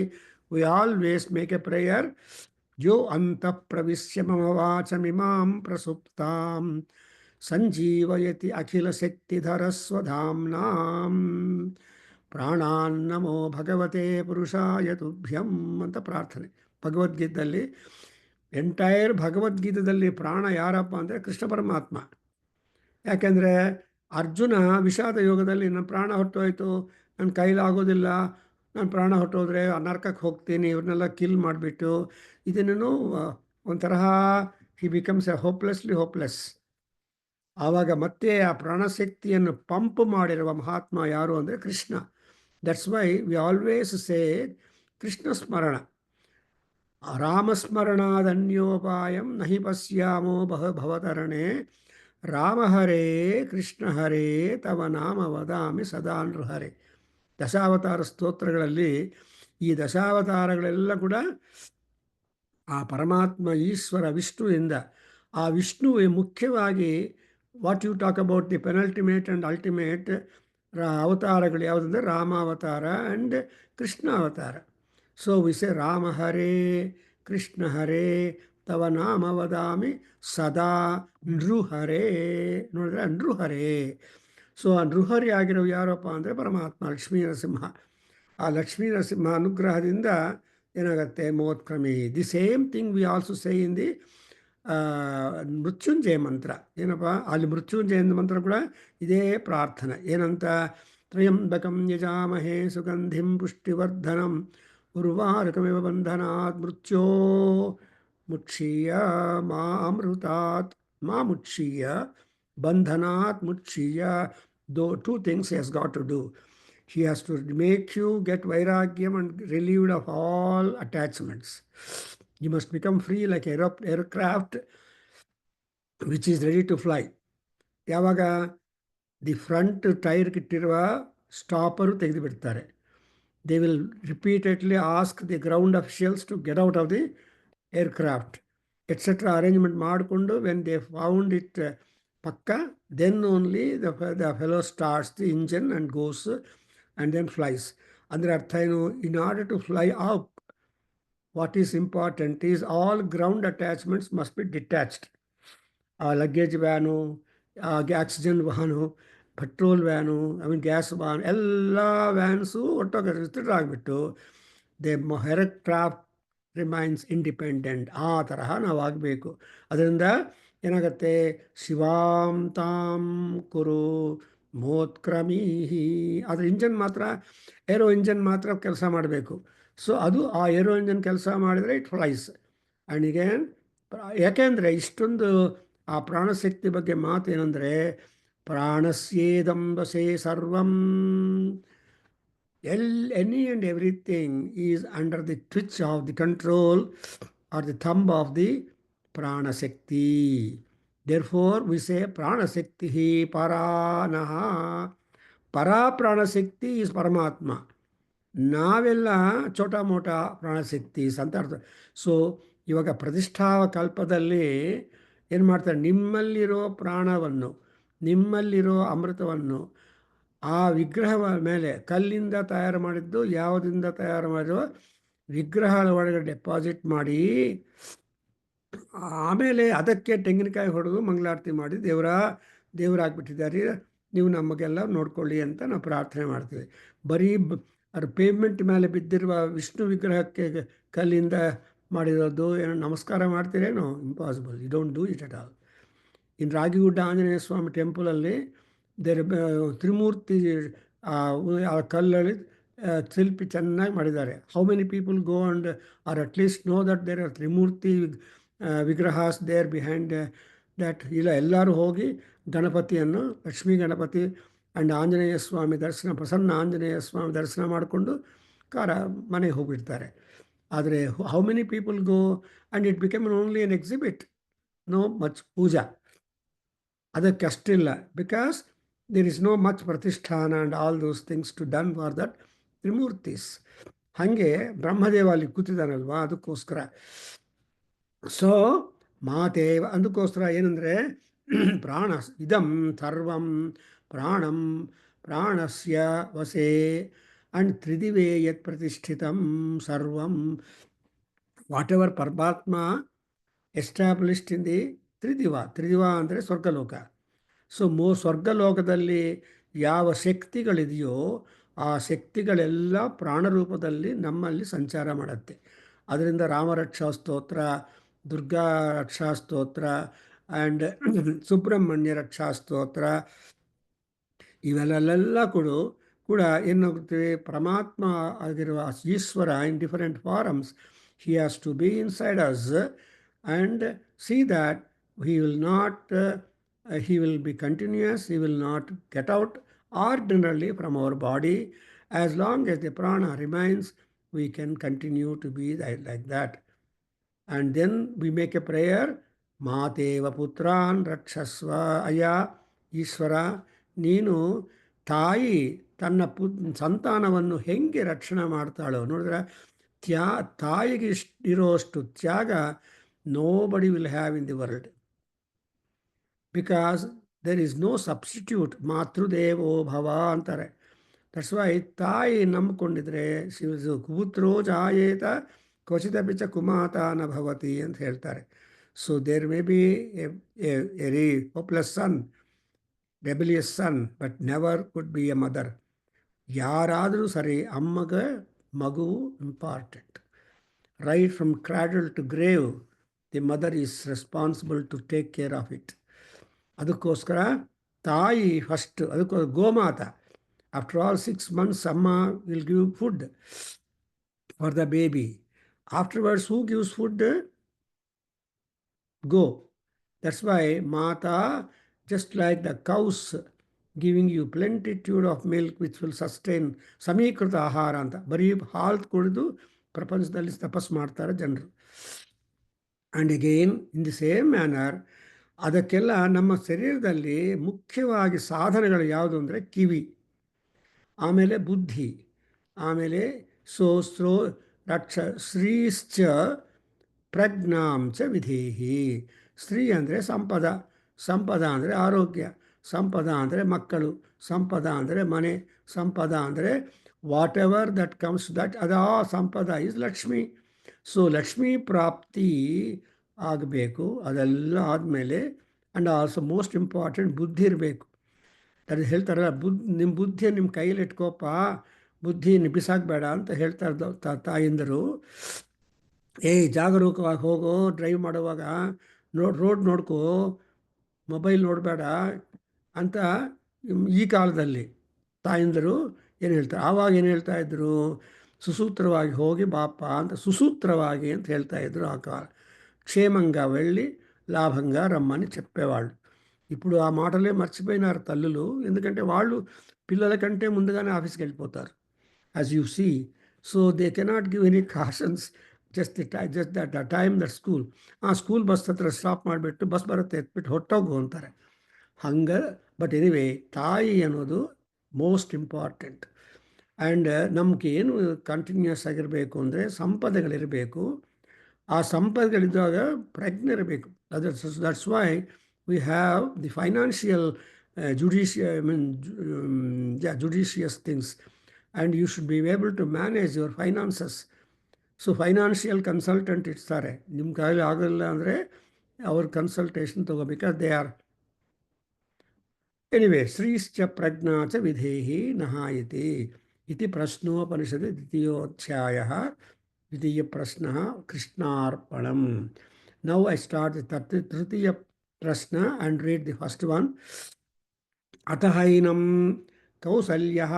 we always make a prayer. ಯೋ ಅಂತಃ ಪ್ರವಿಶ್ಯ ಮಮ ವಾಚಮಿಮಾಂ ಪ್ರಸುಪ್ತಾಂ ಸಂಜೀವಯತಿ ಅಖಿಲ ಶಕ್ತಿಧರ ಸ್ವಧಾಮ್ನಾಂ ಪ್ರಾಣಾನ್ನಮೋ ಭಗವತೆ ಪುರುಷಾಯ ತುಭ್ಯಂ ಅಂತ ಪ್ರಾರ್ಥನೆ ಭಗವದ್ಗೀತೆಯಲ್ಲಿ. ಎಂಟೈರ್ ಭಗವದ್ಗೀತೆಯಲ್ಲಿ ಪ್ರಾಣ ಯಾರಪ್ಪ ಅಂದರೆ ಕೃಷ್ಣ ಪರಮಾತ್ಮ. ಯಾಕೆಂದರೆ ಅರ್ಜುನ ವಿಷಾದ ಯೋಗದಲ್ಲಿ ನನ್ನ ಪ್ರಾಣ ಹೊರಟೋಯ್ತು, ನನ್ನ ಕೈಲಾಗೋದಿಲ್ಲ, ನಾನು ಪ್ರಾಣ ಹೊರಟೋದ್ರೆ ನರಕಕ್ಕೆ ಹೋಗ್ತೀನಿ, ಇವ್ರನ್ನೆಲ್ಲ ಕಿಲ್ ಮಾಡಿಬಿಟ್ಟು ಇದನ್ನು ಒಂಥರ ಹಿ ಬಿಕಮ್ಸ್ ಎ ಹೋಪ್ಲೆಸ್ಲಿ ಹೋಪ್ಲೆಸ್. ಆವಾಗ ಮತ್ತೆ ಆ ಪ್ರಾಣಶಕ್ತಿಯನ್ನು ಪಂಪ್ ಮಾಡಿರುವ ಮಹಾತ್ಮ ಯಾರು ಅಂದರೆ Krishna. That's why we always say Krishna ಸ್ಮರಣ. ರಾಮಸ್ಮರಣಾದನ್ಯೋಪಾಯಂ ನಹಿ ಪಶ್ಯಾಮೋ ಭವತರಣೆ. ರಾಮ ಹರೇ ಕೃಷ್ಣ ಹರೇ ತವ ನಾಮ ವದಾಮಿ ಸದಾ ನೃಹರೇ. ದಶಾವತಾರ ಸ್ತೋತ್ರಗಳಲ್ಲಿ ಈ ದಶಾವತಾರಗಳೆಲ್ಲ ಕೂಡ ಆ ಪರಮಾತ್ಮ ಈಶ್ವರ ವಿಷ್ಣುವಿಂದ. ಆ ವಿಷ್ಣುವೇ ಮುಖ್ಯವಾಗಿ what you talk about the penultimate and ultimate ಅವತಾರಗಳು ಯಾವುದಂದರೆ ರಾಮಾವತಾರ ಆ್ಯಂಡ್ ಕೃಷ್ಣ ಅವತಾರ. ಸೊ ವಿಸೆ ರಾಮ ಹರೇ ಕೃಷ್ಣ ಹರೇ ತವ ನಾಮ ವದಾಮಿ ಸದಾ ನೃಹರೇ. ನೋಡಿದ್ರೆ ನೃಹರೇ. ಸೊ ಆ ನೃಹರಿ ಆಗಿರೋ ಯಾರಪ್ಪ ಅಂದರೆ ಪರಮಾತ್ಮ ಲಕ್ಷ್ಮೀ ನರಸಿಂಹ. ಆ ಲಕ್ಷ್ಮೀ ನರಸಿಂಹ ಅನುಗ್ರಹದಿಂದ ಏನಾಗುತ್ತೆ, ಮೋತ್ಕ್ರಮಿ. The same thing we also say in the Mrityunjaya mantra. ಏನಪ್ಪ ಅಲ್ಲಿ ಮೃತ್ಯುಂಜಯ ಮಂತ್ರ ಕೂಡ ಇದೇ ಪ್ರಾರ್ಥನೆ. ಏನಂತ, ತ್ರಯಂಬಕಂ ಯಜಾಮಹೇ ಸುಗಂಧಿಂ ಪುಷ್ಟಿವರ್ಧನಂ ಉರ್ವಾರುಕಮಿವ ಬಂಧನಾತ್ ಮೃತ್ಯೋ ಮುಕ್ಷೀಯ ಮಾ ಅಮೃತಾತ್ ಮಾ ಮುಕ್ಷೀಯ ಬಂಧನಾತ್ ಮುಕ್ಷೀಯ. Two things he has got to do. He has to make you get vairagyam and relieved of all attachments. You must become free like aircraft which is ready to fly. ಯಾವಾಗ ದಿ ಫ್ರಂಟ್ ಟೈರ್ಗೆ ಇಟ್ಟಿರುವ stopper ತೆಗೆದು ಬಿಡ್ತಾರೆ. They will repeatedly ask the ground officials to get out of the aircraft et cetera arrangement ಮಾಡಿಕೊಂಡು when they found it ಪಕ್ಕ, then only the fellow starts the engine and goes and then flies. ಅಂದರೆ ಅರ್ಥ ಏನು, in order to fly up, what is important is all ground attachments must be detached. Luggage van, oxygen ವಾಹನು, petrol van, gas van, ಎಲ್ಲ vans ಒಟ್ಟೋಗಿ ಆಗಿಬಿಟ್ಟು they aircraft remains independent. ಆ ತರಹ ನಾವು ಆಗಬೇಕು. ಅದರಿಂದ ಏನಾಗುತ್ತೆ, ಶಿವಾಂ ತಾಂ ಕುರು ಮೋತ್ಕ್ರಮೀಹಿ. ಅದ್ರ ಇಂಜನ್ ಮಾತ್ರ, ಏರೋ ಇಂಜನ್ ಮಾತ್ರ ಕೆಲಸ ಮಾಡಬೇಕು. ಸೊ ಅದು ಆ ಏರೋ ಇಂಜನ್ ಕೆಲಸ ಮಾಡಿದರೆ ಇಟ್ ಫ್ಲೈಸ್. ಆ್ಯಂಡ್ ಈಗೇನ್, ಯಾಕೆಂದರೆ ಇಷ್ಟೊಂದು ಆ ಪ್ರಾಣಶಕ್ತಿ ಬಗ್ಗೆ ಮಾತು ಏನಂದರೆ, ಪ್ರಾಣಸ್ಯೇದಂಬಸೆ ಸರ್ವಂ, any and everything is under the twitch of the control or the thumb of the pranashakti. Therefore we say pranashakti paranaha. Para pranashakti is Paramatma. ನಾವೆಲ್ಲ ಚೋಟ ಮೋಟ ಪ್ರಾಣಶಕ್ತಿ ಅಂತ ಅರ್ಥ. ಸೊ ಇವಾಗ ಪ್ರತಿಷ್ಠಾವ ಕಲ್ಪದಲ್ಲಿ ಏನು ಮಾಡ್ತಾರೆ, ನಿಮ್ಮಲ್ಲಿರೋ ಪ್ರಾಣವನ್ನು, ನಿಮ್ಮಲ್ಲಿರೋ ಅಮೃತವನ್ನು ಆ ವಿಗ್ರಹದ ಮೇಲೆ, ಕಲ್ಲಿಂದ ತಯಾರು ಮಾಡಿದ್ದು, ಯಾವುದರಿಂದ ತಯಾರು ಮಾಡಿರೋ ವಿಗ್ರಹದ ಒಳಗಡೆ ಡೆಪಾಸಿಟ್ ಮಾಡಿ, ಆಮೇಲೆ ಅದಕ್ಕೆ ತೆಂಗಿನಕಾಯಿ ಹೊಡೆದು ಮಂಗಳಾರತಿ ಮಾಡಿ ದೇವರಾಗ್ಬಿಟ್ಟಿದ್ದಾರೆ, ನೀವು ನಮಗೆಲ್ಲ ನೋಡ್ಕೊಳ್ಳಿ ಅಂತ ನಾವು ಪ್ರಾರ್ಥನೆ ಮಾಡ್ತೀವಿ. ಬರೀ ಅದು ಪೇಮೆಂಟ್ ಮೇಲೆ ಬಿದ್ದಿರುವ ವಿಷ್ಣು ವಿಗ್ರಹಕ್ಕೆ ಕಲ್ಲಿಂದ ಮಾಡಿರೋದು ಏನೋ ನಮಸ್ಕಾರ ಮಾಡ್ತೀರೇನೋ? Impossible. You don't do it at all. ಇನ್ನು ರಾಗಿಗುಡ್ಡ ಆಂಜನೇಯ ಸ್ವಾಮಿ ಟೆಂಪಲಲ್ಲಿ ತ್ರಿಮೂರ್ತಿ ಆ ಕಲ್ಲಲ್ಲಿ ಶಿಲ್ಪಿ ಚೆನ್ನಾಗಿ ಮಾಡಿದ್ದಾರೆ. How many people go and or at least know that there are Trimurti ವಿಗ್ರಹಾಸ್ ದೇರ್ ಬಿಹೈಂಡ್ ದ್ಯಾಟ್? ಇಲ್ಲ, ಎಲ್ಲರೂ ಹೋಗಿ ಗಣಪತಿಯನ್ನು, ಲಕ್ಷ್ಮೀ ಗಣಪತಿ ಆ್ಯಂಡ್ ಆಂಜನೇಯ ಸ್ವಾಮಿ ದರ್ಶನ, ಪ್ರಸನ್ನ ಆಂಜನೇಯ ಸ್ವಾಮಿ ದರ್ಶನ ಮಾಡಿಕೊಂಡು ಮನೆಗೆ ಹೋಗಿರ್ತಾರೆ. ಆದರೆ how many people go and it become only an exhibit, no much puja. ಅದಕ್ಕೆ ಅಷ್ಟಿಲ್ಲ, because there is no much ಪ್ರತಿಷ್ಠಾನ and all those things to done for that Trimurtis. ಹಾಗೆ ಬ್ರಹ್ಮದೇವ ಅಲ್ಲಿ ಕೂತಿದ್ದಾನಲ್ವಾ, ಅದಕ್ಕೋಸ್ಕರ. ಸೊ ಮಾತೇವ ಅದಕ್ಕೋಸ್ಕರ ಏನಂದರೆ ಪ್ರಾಣ ಇದಂ ಸರ್ವಂ ಪ್ರಾಣಂ ಪ್ರಾಣಸ್ಯ ವಸೇ ಅಂಡ್ ತ್ರಿದಿವೇ ಯತ್ ಪ್ರತಿಷ್ಠಿತಂ ಸರ್ವಂ, ವಾಟ್ ಎವರ್ ಪರಮಾತ್ಮ ಎಸ್ಟಾಬ್ಲಿಷ್ಡ್ ಇನ್ ದಿ ತ್ರಿದಿವ. ತ್ರಿದಿವ ಅಂದರೆ ಸ್ವರ್ಗಲೋಕ. ಸೊ ಸ್ವರ್ಗಲೋಕದಲ್ಲಿ ಯಾವ ಶಕ್ತಿಗಳಿದೆಯೋ ಆ ಶಕ್ತಿಗಳೆಲ್ಲ ಪ್ರಾಣರೂಪದಲ್ಲಿ ನಮ್ಮಲ್ಲಿ ಸಂಚಾರ ಮಾಡುತ್ತೆ. ಅದರಿಂದ ರಾಮರಕ್ಷಾ ಸ್ತೋತ್ರ, ದುರ್ಗಾ ರಕ್ಷಾ ಸ್ತೋತ್ರ ಆ್ಯಂಡ್ ಸುಬ್ರಹ್ಮಣ್ಯ ರಕ್ಷಾ ಸ್ತೋತ್ರ, ಇವೆಲ್ಲ ಕೂಡ ಏನಾಗುತ್ತವೆ, ಪರಮಾತ್ಮ ಆಗಿರುವ Ishwara in different forms, he has to be inside us and see that he will not he will be continuous, he will not get out ordinarily from our body. As long as the prana remains, we can continue to be like that. And then we make a prayer, mateva putran rakshasva aya Ishwara, ನೀನು ತಾಯಿ ತನ್ನ ಸಂತಾನವನ್ನು ಹೆಂಗೆ ರಕ್ಷಣೆ ಮಾಡ್ತಾಳೋ ನೋಡಿದ್ರೆ, ತಾಯಿಗೆ ಇರೋಷ್ಟು ತ್ಯಾಗ nobody will have in the world, because there is no substitute. ಮಾತೃದೇವೋ ಭವ ಅಂತಾರೆ. ದಟ್ಸ್ ವೈ ತಾಯಿ ನಂಬಿಕೊಂಡಿದ್ರೆ ಪುತ್ರೋ ಜಾಯೇತ ಕ್ವಚಿದಪಿ ಚ ಕುಮಾತ ನ ಭವತಿ ಅಂತ ಹೇಳ್ತಾರೆ. So there may be a very hopeless son, rebellious son, but never could be a mother. ಯಾರಾದರೂ ಸರಿ, ಅಮ್ಮಗೆ ಮಗುವು important. Right from cradle to grave, the mother is responsible to take care of it. ಅದಕ್ಕೋಸ್ಕರ ತಾಯಿ first. ಅದಕ್ಕೋಸ್ಕರ ಗೋಮಾತ, after all 6 months ಅಮ್ಮ will give food for the baby. Afterwards who gives food? ಗೋ. ದಟ್ಸ್ ವೈ ಮಾತಾ, just like the cows giving you plenitude of milk which will sustain, ಸಮೀಕೃತ ಆಹಾರ ಅಂತ, ಬರೀ ಹಾಲು ಕುಡಿದು ಪ್ರಪಂಚದಲ್ಲಿ ತಪಸ್ ಮಾಡ್ತಾರೆ ಜನರು. And again in the same manner, ಅದಕ್ಕೆಲ್ಲ ನಮ್ಮ ಶರೀರದಲ್ಲಿ ಮುಖ್ಯವಾಗಿ ಸಾಧನಗಳು ಯಾವುದು ಅಂದರೆ ಕಿವಿ, ಆಮೇಲೆ ಬುದ್ಧಿ, ಆಮೇಲೆ ಸೋಸ್ರೋ ಶ್ರೀಶ್ಚ ಪ್ರಜ್ಞಾಂಚ ವಿಧೇಹಿ. ಸ್ತ್ರೀ ಅಂದರೆ ಸಂಪದ, ಸಂಪದ ಅಂದರೆ ಆರೋಗ್ಯ, ಸಂಪದ ಅಂದರೆ ಮಕ್ಕಳು, ಸಂಪದ ಅಂದರೆ ಮನೆ, ಸಂಪದ ಅಂದರೆ what ever that comes that ಅದಾ ಸಂಪದ ಈಸ್ ಲಕ್ಷ್ಮಿ. ಸೊ ಲಕ್ಷ್ಮೀ ಪ್ರಾಪ್ತಿ ಆಗಬೇಕು. ಅದೆಲ್ಲ ಆದಮೇಲೆ ಆ್ಯಂಡ್ ಆಲ್ಸೋ ಮೋಸ್ಟ್ ಇಂಪಾರ್ಟೆಂಟ್ ಬುದ್ಧಿ ಇರಬೇಕು. ಅದು ಹೇಳ್ತಾರಲ್ಲ, ನಿಮ್ಮ ಬುದ್ಧಿಯ ನಿಮ್ಮ ಕೈಯಲ್ಲಿ ಇಟ್ಕೋಪ್ಪ, ಬುದ್ಧಿ ಬಿಸಾಕಬೇಡ ಅಂತ ಹೇಳ್ತಾ ಇದ್ದ ತಾಯಿಂದರು. ಜಾಗರೂಕವಾಗಿ ಹೋಗೋ, ಡ್ರೈವ್ ಮಾಡುವಾಗ ರೋಡ್ ನೋಡ್ಕೋ, ಮೊಬೈಲ್ ನೋಡಬೇಡ ಅಂತ ಈ ಕಾಲದಲ್ಲಿ ತಾಯಿಂದರು ಏನು ಹೇಳ್ತಾರೆ. ಆವಾಗ ಏನು ಹೇಳ್ತಾ ಇದ್ರು? ಸುಸೂತ್ರವಾಗಿ ಹೋಗಿ ಬಾಪ ಅಂತ, సుసూత్రವಾಗಿ ಅಂತ ಹೇಳ್ತಾ ఇద్దరు ఆ కాల. క్షేమంగా వెళ్ళి లాభంగా రమ్మని చెప్పేవాళ్ళు. ఇప్పుడు ఆ మాటలే మర్చిపోయినారు తల్లులు. ఎందుకంటే వాళ్ళు పిల్లల కంటే ముందుగానే ఆఫీస్కి వెళ్ళిపోతారు, as you see. So they cannot give any cautions. Just the time that school, ಆ ಸ್ಕೂಲ್ ಬಸ್ ಹತ್ರ ಸ್ಟಾಪ್ ಮಾಡಿಬಿಟ್ಟು ಬಸ್ ಬರುತ್ತೆ ಎತ್ಬಿಟ್ಟು ಹೊಟ್ಟೋಗು ಅಂತಾರೆ. ಹಂಗೆ. ಬಟ್ ಎನಿವೇ, ತಾಯಿ ಅನ್ನೋದು ಮೋಸ್ಟ್ ಇಂಪಾರ್ಟೆಂಟ್. ಆ್ಯಂಡ್ ನಮಗೆ ಏನು ಕಂಟಿನ್ಯೂಸ್ ಆಗಿರಬೇಕು ಅಂದರೆ ಸಂಪದಗಳಿರಬೇಕು. ಆ ಸಂಪದಗಳಿದ್ದಾಗ ಪ್ರಜ್ಞೆ ಇರಬೇಕು. That's why we have the financial judicious things, and you should be able to manage your finances. So financial consultant ಇರ್ತಾರೆ, ನಿಮ್ಮ ಕೈಲಿ ಆಗಲ್ಲ ಅಂದರೆ ಅವ್ರ ಕನ್ಸಲ್ಟೇಷನ್ ತಗೋಬೇಕಾದ್ರೆ ದೇ ಆರ್. ಎನಿವೇ, ಶ್ರೀಶ್ಚ ಪ್ರಜ್ಞಾ ಚ ವಿಧೇಹಿ ನಃ ಇತಿ ಪ್ರಶ್ನೋಪನಿಷತ್ ದ್ವಿತೀಯೋಧ್ಯಾಯಃ. ದ್ವಿತೀಯ ಪ್ರಶ್ನ ಕೃಷ್ಣಾರ್ಪಣಂ. ನೌ ಐ ಸ್ಟಾರ್ಟ್ ದಿ ತೃತೀಯ ಪ್ರಶ್ನ and read the first one. ಅತಹೈನಂ ಕೌಸಲ್ಯಃ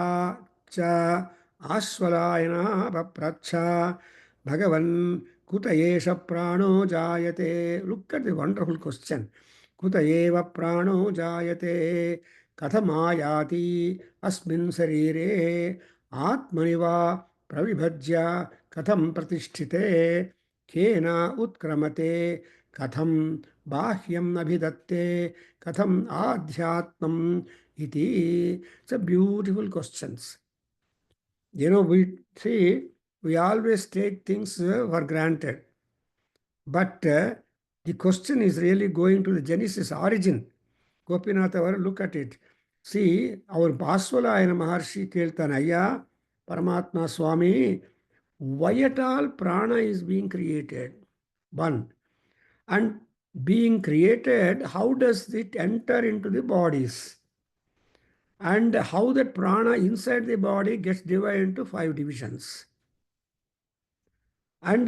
ಚ ಆಶ್ವಲಾಯನಃ ಪಪ್ರಚ್ಛ ಭಗವನ್ ಕುತ ಏಷ ಪ್ರಾಣೋ ಜಾಯತೆ. Look at the wonderful question. ಕುತ ಏವ ಪ್ರಾಣೋ ಜಾಯತೆ ಕಥಮಾಯಾತಿ ಅಸ್ಮಿನ್ ಶರೀರೇ ಆತ್ಮನಿ ವಾ ಪ್ರವಿಭಜ್ಯ ಕಥಂ ಪ್ರತಿಷ್ಠಿತೆ ಕೇನ ಉತ್ಕ್ರಮತೆ ಕಥಂ ಬಾಹ್ಯಂ ಅಭಿದತ್ತೆ ಕಥಂ ಆಧ್ಯಾತ್ಮಂ ಇತಿ. It's a beautiful questions. we see, we always take things for granted. But the question is really going to the Genesis origin. Gopinath ಅವರು ಲುಕ್ ಅಟ್ ಇಟ್. ಸಿ, ಅವ್ರ ಬಾಸ್ವಲಾಯನ ಮಹರ್ಷಿ ಕೇಳ್ತಾನೆ, ಅಯ್ಯ ಪರಮಾತ್ಮ ಸ್ವಾಮಿ, why at all prana is being created? One. And being created, how does it enter into the bodies? And how that prana inside the body gets divided into 5 divisions. And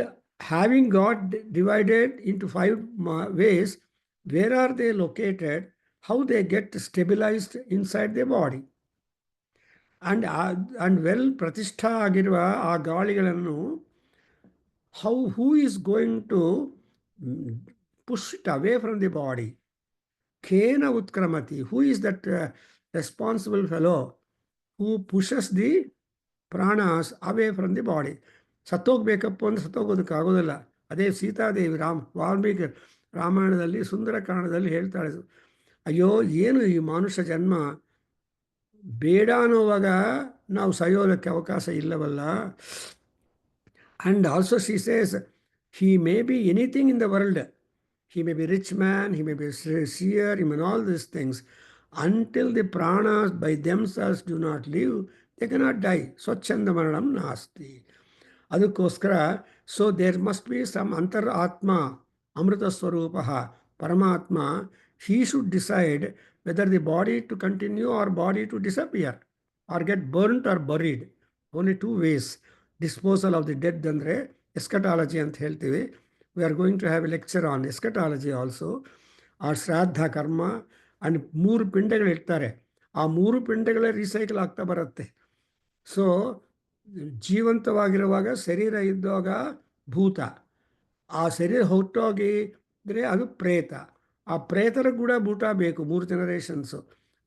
having got divided into 5 ways, where are they located? How they get stabilized inside the body? And well ಪ್ರತಿಷ್ಠಾ ಆಗಿರುವ ಆ ಗಾಳಿಗಳನ್ನು who is going to push it away from the body? Kena utkramati. Who is that responsible fellow who pushes the pranas away from the body? ಸತ್ತೋಗ್ಬೇಕಪ್ಪ ಅಂದರೆ ಸತ್ತೋಗೋದಕ್ಕಾಗೋದಿಲ್ಲ. ಅದೇ ಸೀತಾದೇವಿ ವಾಲ್ಮೀಕಿ ರಾಮಾಯಣದಲ್ಲಿ ಸುಂದರಕಾಂಡದಲ್ಲಿ ಹೇಳ್ತಾಳೆ, ಅಯ್ಯೋ ಏನು ಈ ಮನುಷ್ಯ ಜನ್ಮ, ಬೇಡ ಅನ್ನೋವಾಗ ನಾವು ಸಾಯೋದಕ್ಕೆ ಅವಕಾಶ ಇಲ್ಲವಲ್ಲ. And also she says, he may be anything in the world. He may be rich man, he may be seer, he may be all these things. Until the pranas by themselves do not live, they cannot die. Swachanda maranam nasti. ಅದಕ್ಕೋಸ್ಕರ, so there must be some antar atma, amrita swarupaha, paramatma. He should decide whether the body to continue or body to disappear or get burnt or buried. Only 2 ways. Disposal of the dead ಅಂದರೆ ಎಸ್ಕಟಾಲಜಿ ಅಂತ ಹೇಳ್ತೀವಿ. We are going to have a lecture on eschatology also. ಆ ಶ್ರಾದ್ದ ಕರ್ಮ and 3 ಪಿಂಡಗಳು ಇರ್ತಾರೆ. ಆ 3 ಪಿಂಡಗಳೇ recycle ಆಗ್ತಾ ಬರುತ್ತೆ. ಸೊ ಜೀವಂತವಾಗಿರುವಾಗ ಶರೀರ ಇದ್ದಾಗ ಭೂತ, ಆ ಶರೀರ ಹೊಟ್ಟೋಗಿದ್ರೆ ಅದು ಪ್ರೇತ. ಆ ಪ್ರೇತರ ಕೂಡ ಊಟ ಬೇಕು, 3 ಜನರೇಷನ್ಸು.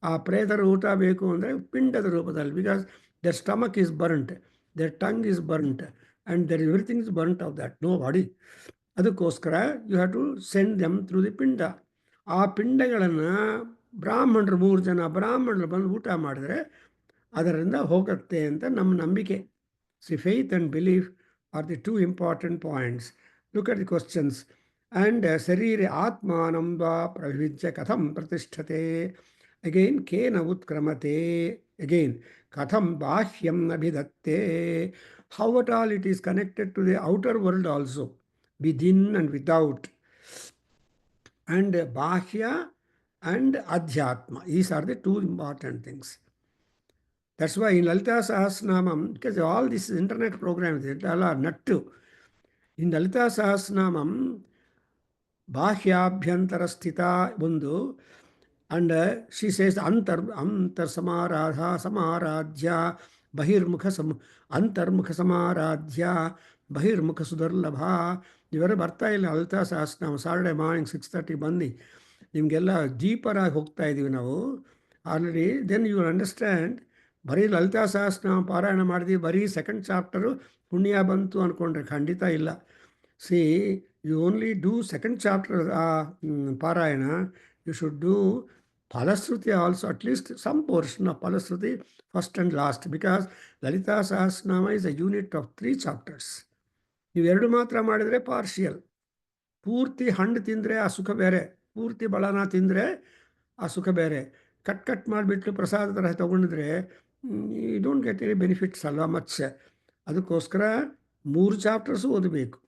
ಆ ಪ್ರೇತರ ಊಟ ಬೇಕು ಅಂದರೆ ಪಿಂಡದ ರೂಪದಲ್ಲಿ, because their stomach is burnt, their tongue is burnt, and everything is burnt of that, no body. ಅದಕ್ಕೋಸ್ಕರ you have to send them through the pinda. ಆ ಪಿಂಡಗಳನ್ನು ಬ್ರಾಹ್ಮಣರು 3 ಜನ ಬ್ರಾಹ್ಮಣರು ಬಂದು ಊಟ ಮಾಡಿದ್ರೆ ಅದರಿಂದ ಹೋಗುತ್ತೆ ಅಂತ ನಮ್ಮ ನಂಬಿಕೆ. See, faith and belief are the 2 important points. Look at the questions. And ಶರೀರೆ ಆತ್ಮಾನಂ ವಾ ಪ್ರವಿಜ್ಯ ಕಥಂ ಪ್ರತಿಷ್ಠತೆ. ಅಗೈನ್ ಕೇನ ಉತ್ಕ್ರಮತೆ. ಅಗೈನ್ ಕಥಂ ಬಾಹ್ಯಂ ಅಭಿದತ್ತೆ. How at all it is connected to the outer world also, within and without. And bahya and adhyatma, these are the 2 important things. That's why in Lalita Sahasranamam, because all this internet programs, all are nattu. In Lalita Sahasranamam, ಬಾಹ್ಯಾಭ್ಯಂತರ ಸ್ಥಿತ ಒಂದು, and she says antar samaradha samaradhya bahirmukha ಅಂತರ್ಮುಖ ಸಮಾರಾಧ್ಯ ಬಹಿರ್ಮುಖ ಸುದರ್ಲಭ. ಇವೆಲ್ಲ ಬರ್ತಾ ಇಲ್ಲ ಲಲಿತಾ ಸಹಸ್ರನಾಮ. Saturday morning 6:30 ಬನ್ನಿ, ನಿಮಗೆಲ್ಲ ಡೀಪರಾಗಿ ಹೋಗ್ತಾ ಇದ್ದೀವಿ ನಾವು ಆಲ್ರೆಡಿ. Then you understand. ಬರೀ ಲಲಿತಾ ಸಹಸ್ರನಾಮ ಪಾರಾಯಣ ಮಾಡಿದ್ವಿ, ಬರೀ 2nd ಚಾಪ್ಟರು ಪುಣ್ಯ ಬಂತು ಅಂದ್ಕೊಂಡ್ರೆ ಖಂಡಿತ ಇಲ್ಲ. See, you only do 2nd chapter ಪಾರಾಯಣ. ಯು ಶುಡ್ ಡೂ ಫಲಶ್ರುತಿ also, at least some portion of ಫಲಶ್ರುತಿ first and last, because Lalita Sahasranama is a unit of 3 chapters. ನೀವು 2 ಮಾತ್ರ ಮಾಡಿದರೆ ಪಾರ್ಷಿಯಲ್. ಪೂರ್ತಿ ಹಣ್ಣು ತಿಂದರೆ ಆ ಸುಖ ಬೇರೆ, ಪೂರ್ತಿ ಬಳನ ತಿಂದರೆ ಆ ಸುಖ ಬೇರೆ. ಕಟ್ ಮಾಡಿಬಿಟ್ಟು ಪ್ರಸಾದ ಥರ ತೊಗೊಂಡಿದ್ರೆ you don't get any benefits ಅಲ್ವಾ ಮಚ್. ಅದಕ್ಕೋಸ್ಕರ 3 ಚಾಪ್ಟರ್ಸು ಓದಬೇಕು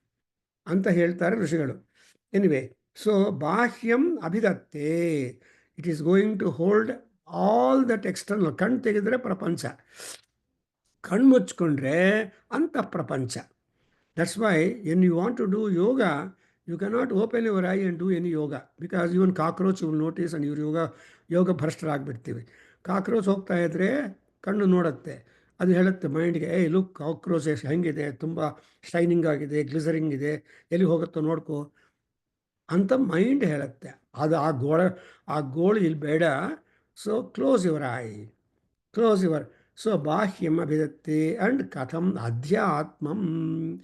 ಅಂತ ಹೇಳ್ತಾರೆ ಋಷಿಗಳು. ಎನಿವೆ, ಸೊ ಬಾಹ್ಯಂ ಅಭಿದತ್ತೆ, it is going to hold all that external. ಕಣ್ಣು ತೆಗೆದರೆ ಪ್ರಪಂಚ, ಕಣ್ಣು ಮುಚ್ಕೊಂಡ್ರೆ ಅಂತಃ ಪ್ರಪಂಚ. That's why when you want to do yoga, you cannot open your eye and do any yoga, because even cockroach will notice and ಇವ್ರು ಯೋಗ ಭ್ರಷ್ಟರಾಗ್ಬಿಡ್ತೀವಿ. ಕಾಕ್ರೋಚ್ ಹೋಗ್ತಾ ಇದ್ದರೆ ಕಣ್ಣು ನೋಡುತ್ತೆ, ಅದು ಹೇಳುತ್ತೆ ಮೈಂಡ್ಗೆ, ಏಯ್ ಲುಕ್ ಕಾಕ್ರೋಚ್ ಹೆಂಗಿದೆ, ತುಂಬ ಶೈನಿಂಗ್ ಆಗಿದೆ, ಗ್ಲಿಸರಿಂಗ್ ಇದೆ, ಎಲ್ಲಿ ಹೋಗುತ್ತೋ ನೋಡ್ಕೋ ಅಂತ ಮೈಂಡ್ ಹೇಳುತ್ತೆ. ಅದು ಆ ಗೋಳು ಇಲ್ಲಿ ಬೇಡ. So close your I, close your. So Bahyam Abhidatte and Katham Adhyatmam.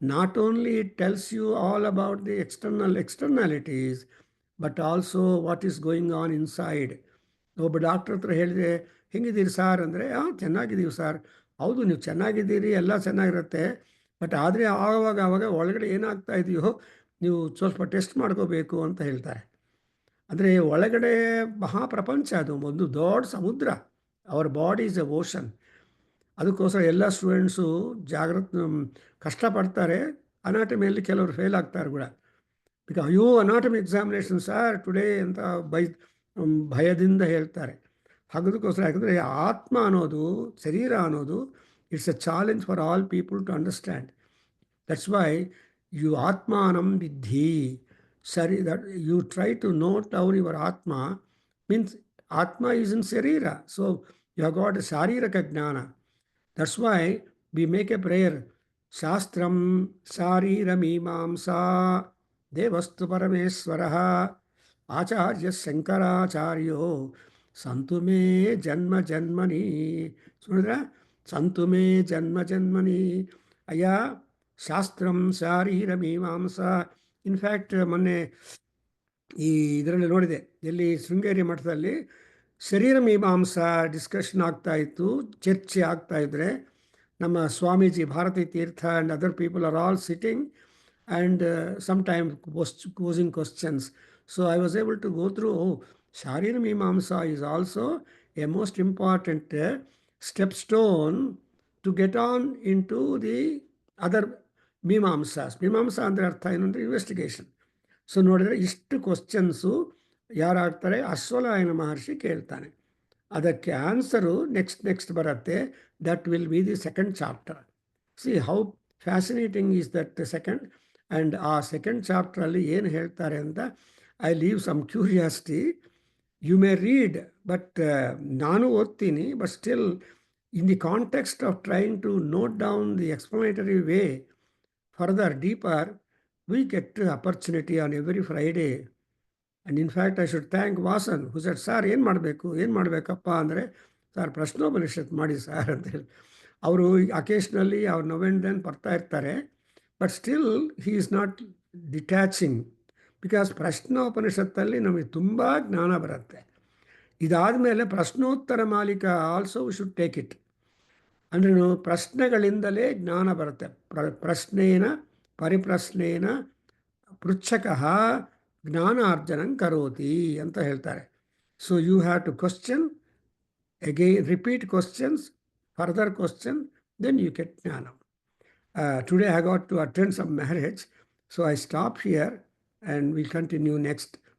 Not only it tells you all about the externalities, but also what is going on inside. ಒಬ್ಬ ಡಾಕ್ಟರ್ ಹತ್ರ ಹೇಳಿದೆ ಹೆಂಗಿದ್ದೀರಿ ಸಾರ್ ಅಂದರೆ ಚೆನ್ನಾಗಿದ್ದೀವಿ ಸಾರ್. ಹೌದು ನೀವು ಚೆನ್ನಾಗಿದ್ದೀರಿ, ಎಲ್ಲ ಚೆನ್ನಾಗಿರುತ್ತೆ. But ಆದರೆ ಆವಾಗ ಒಳಗಡೆ ಏನಾಗ್ತಾ ಇದೆಯೋ ನೀವು ಸ್ವಲ್ಪ ಟೆಸ್ಟ್ ಮಾಡ್ಕೋಬೇಕು ಅಂತ ಹೇಳ್ತಾರೆ. ಅಂದರೆ ಒಳಗಡೆ ಮಹಾಪ್ರಪಂಚ, ಅದು ಒಂದು ದೊಡ್ಡ ಸಮುದ್ರ. Our body is A ocean. ಅದಕ್ಕೋಸ್ಕರ ಎಲ್ಲ ಸ್ಟೂಡೆಂಟ್ಸು ಕಷ್ಟಪಡ್ತಾರೆ. ಅನಾಟಮಿಯಲ್ಲಿ ಕೆಲವರು ಫೇಲ್ ಆಗ್ತಾರೆ ಕೂಡ. ಬಿಕಾಸ್ ಅಯ್ಯೋ ಅನಾಟಮಿ ಎಕ್ಸಾಮಿನೇಷನ್ ಸರ್ ಟುಡೇ ಅಂತ ಭಯದಿಂದ ಹೇಳ್ತಾರೆ. ಅದಕ್ಕೋಸ್ಕರ ಯಾಕಂದರೆ ಆತ್ಮ ಅನ್ನೋದು, ಶರೀರ ಅನ್ನೋದು, it's a challenge for all people to understand. That's why you ಆತ್ಮಾನಂ ವಿದ್ಧಿ. ಸರಿ, that you try to note down your atma means atma is in sharira. So you have got ಶಾರೀರಕ ಜ್ಞಾನ. That's why we make a prayer. Shastram Sarira Mimamsa Devastu Parameswaraha Acharya Shankaracharyo Santume Janma Janmani. Sunadra? Santume Janma Janmani. Aya Shastram Sarira Mimamsa. In fact, ಮೊನ್ನೆ ಇದರಲ್ಲಿ ನೋಡಿದೆ, ಎಲ್ಲಿ ಶೃಂಗೇರಿ ಮಠದಲ್ಲಿ ಶರೀರ ಮೀಮಾಂಸಾ discussion ಆಗ್ತಾ ಇತ್ತು, ಚರ್ಚೆ ಆಗ್ತಾ ಇದ್ರೆ ನಮ್ಮ Swamiji Bharati Tirtha and other people are all sitting and sometime posing questions. So I was able to go through, Sharira Mimamsa is also a most important stepstone to get on into the other Mimamsas. Mimamsa ಅಂದರೆ ಅರ್ಥ ಏನು ಅಂದರೆ investigation. So ನೋಡಿದರೆ ಇಷ್ಟು questions ಯಾರಾಗ್ತಾರೆ, Ashvalayana Maharshi ಕೇಳ್ತಾನೆ. ಅದಕ್ಕೆ answer next ಬರುತ್ತೆ. That will be the second chapter. See how fascinating is that second. And ಆ ಸೆಕೆಂಡ್ ಚಾಪ್ಟ್ರಲ್ಲಿ ಏನು ಹೇಳ್ತಾರೆ ಅಂತ I leave some curiosity. You may read, but ನಾನು ಓದ್ತೀನಿ, but still in the context of trying to note down the explanatory way further deeper, we get opportunity on every Friday. And in fact, I should thank Vasan, who said, sir ಏನು ಮಾಡಬೇಕಪ್ಪ ಅಂದರೆ, sir Prashnopanishad ಮಾಡಿ sir ಅಂತೇಳಿ. ಅವರು ಅಕೇಶ್ನಲ್ಲಿ ಅವ್ರು ನವೆಂಡನ್ ಬರ್ತಾ ಇರ್ತಾರೆ, but still he is not detaching. Because ಪ್ರಶ್ನೋಪನಿಷತ್ತಲ್ಲಿ ನಮಗೆ ತುಂಬ ಜ್ಞಾನ ಬರುತ್ತೆ. ಇದಾದ ಮೇಲೆ Prashnottara Malika also we should take it. ಅಂದರೆ ಪ್ರಶ್ನೆಗಳಿಂದಲೇ ಜ್ಞಾನ ಬರುತ್ತೆ. ಪ್ರಶ್ನೇನ ಪರಿಪ್ರಶ್ನೇನ ಪೃಚ್ಛಕಃ ಜ್ಞಾನಾರ್ಜನಂ ಕರೋತಿ ಅಂತ ಹೇಳ್ತಾರೆ. So you have to question again, repeat questions, further question, then you get jnana. Today I got to attend some marriage, so I stop here and will continue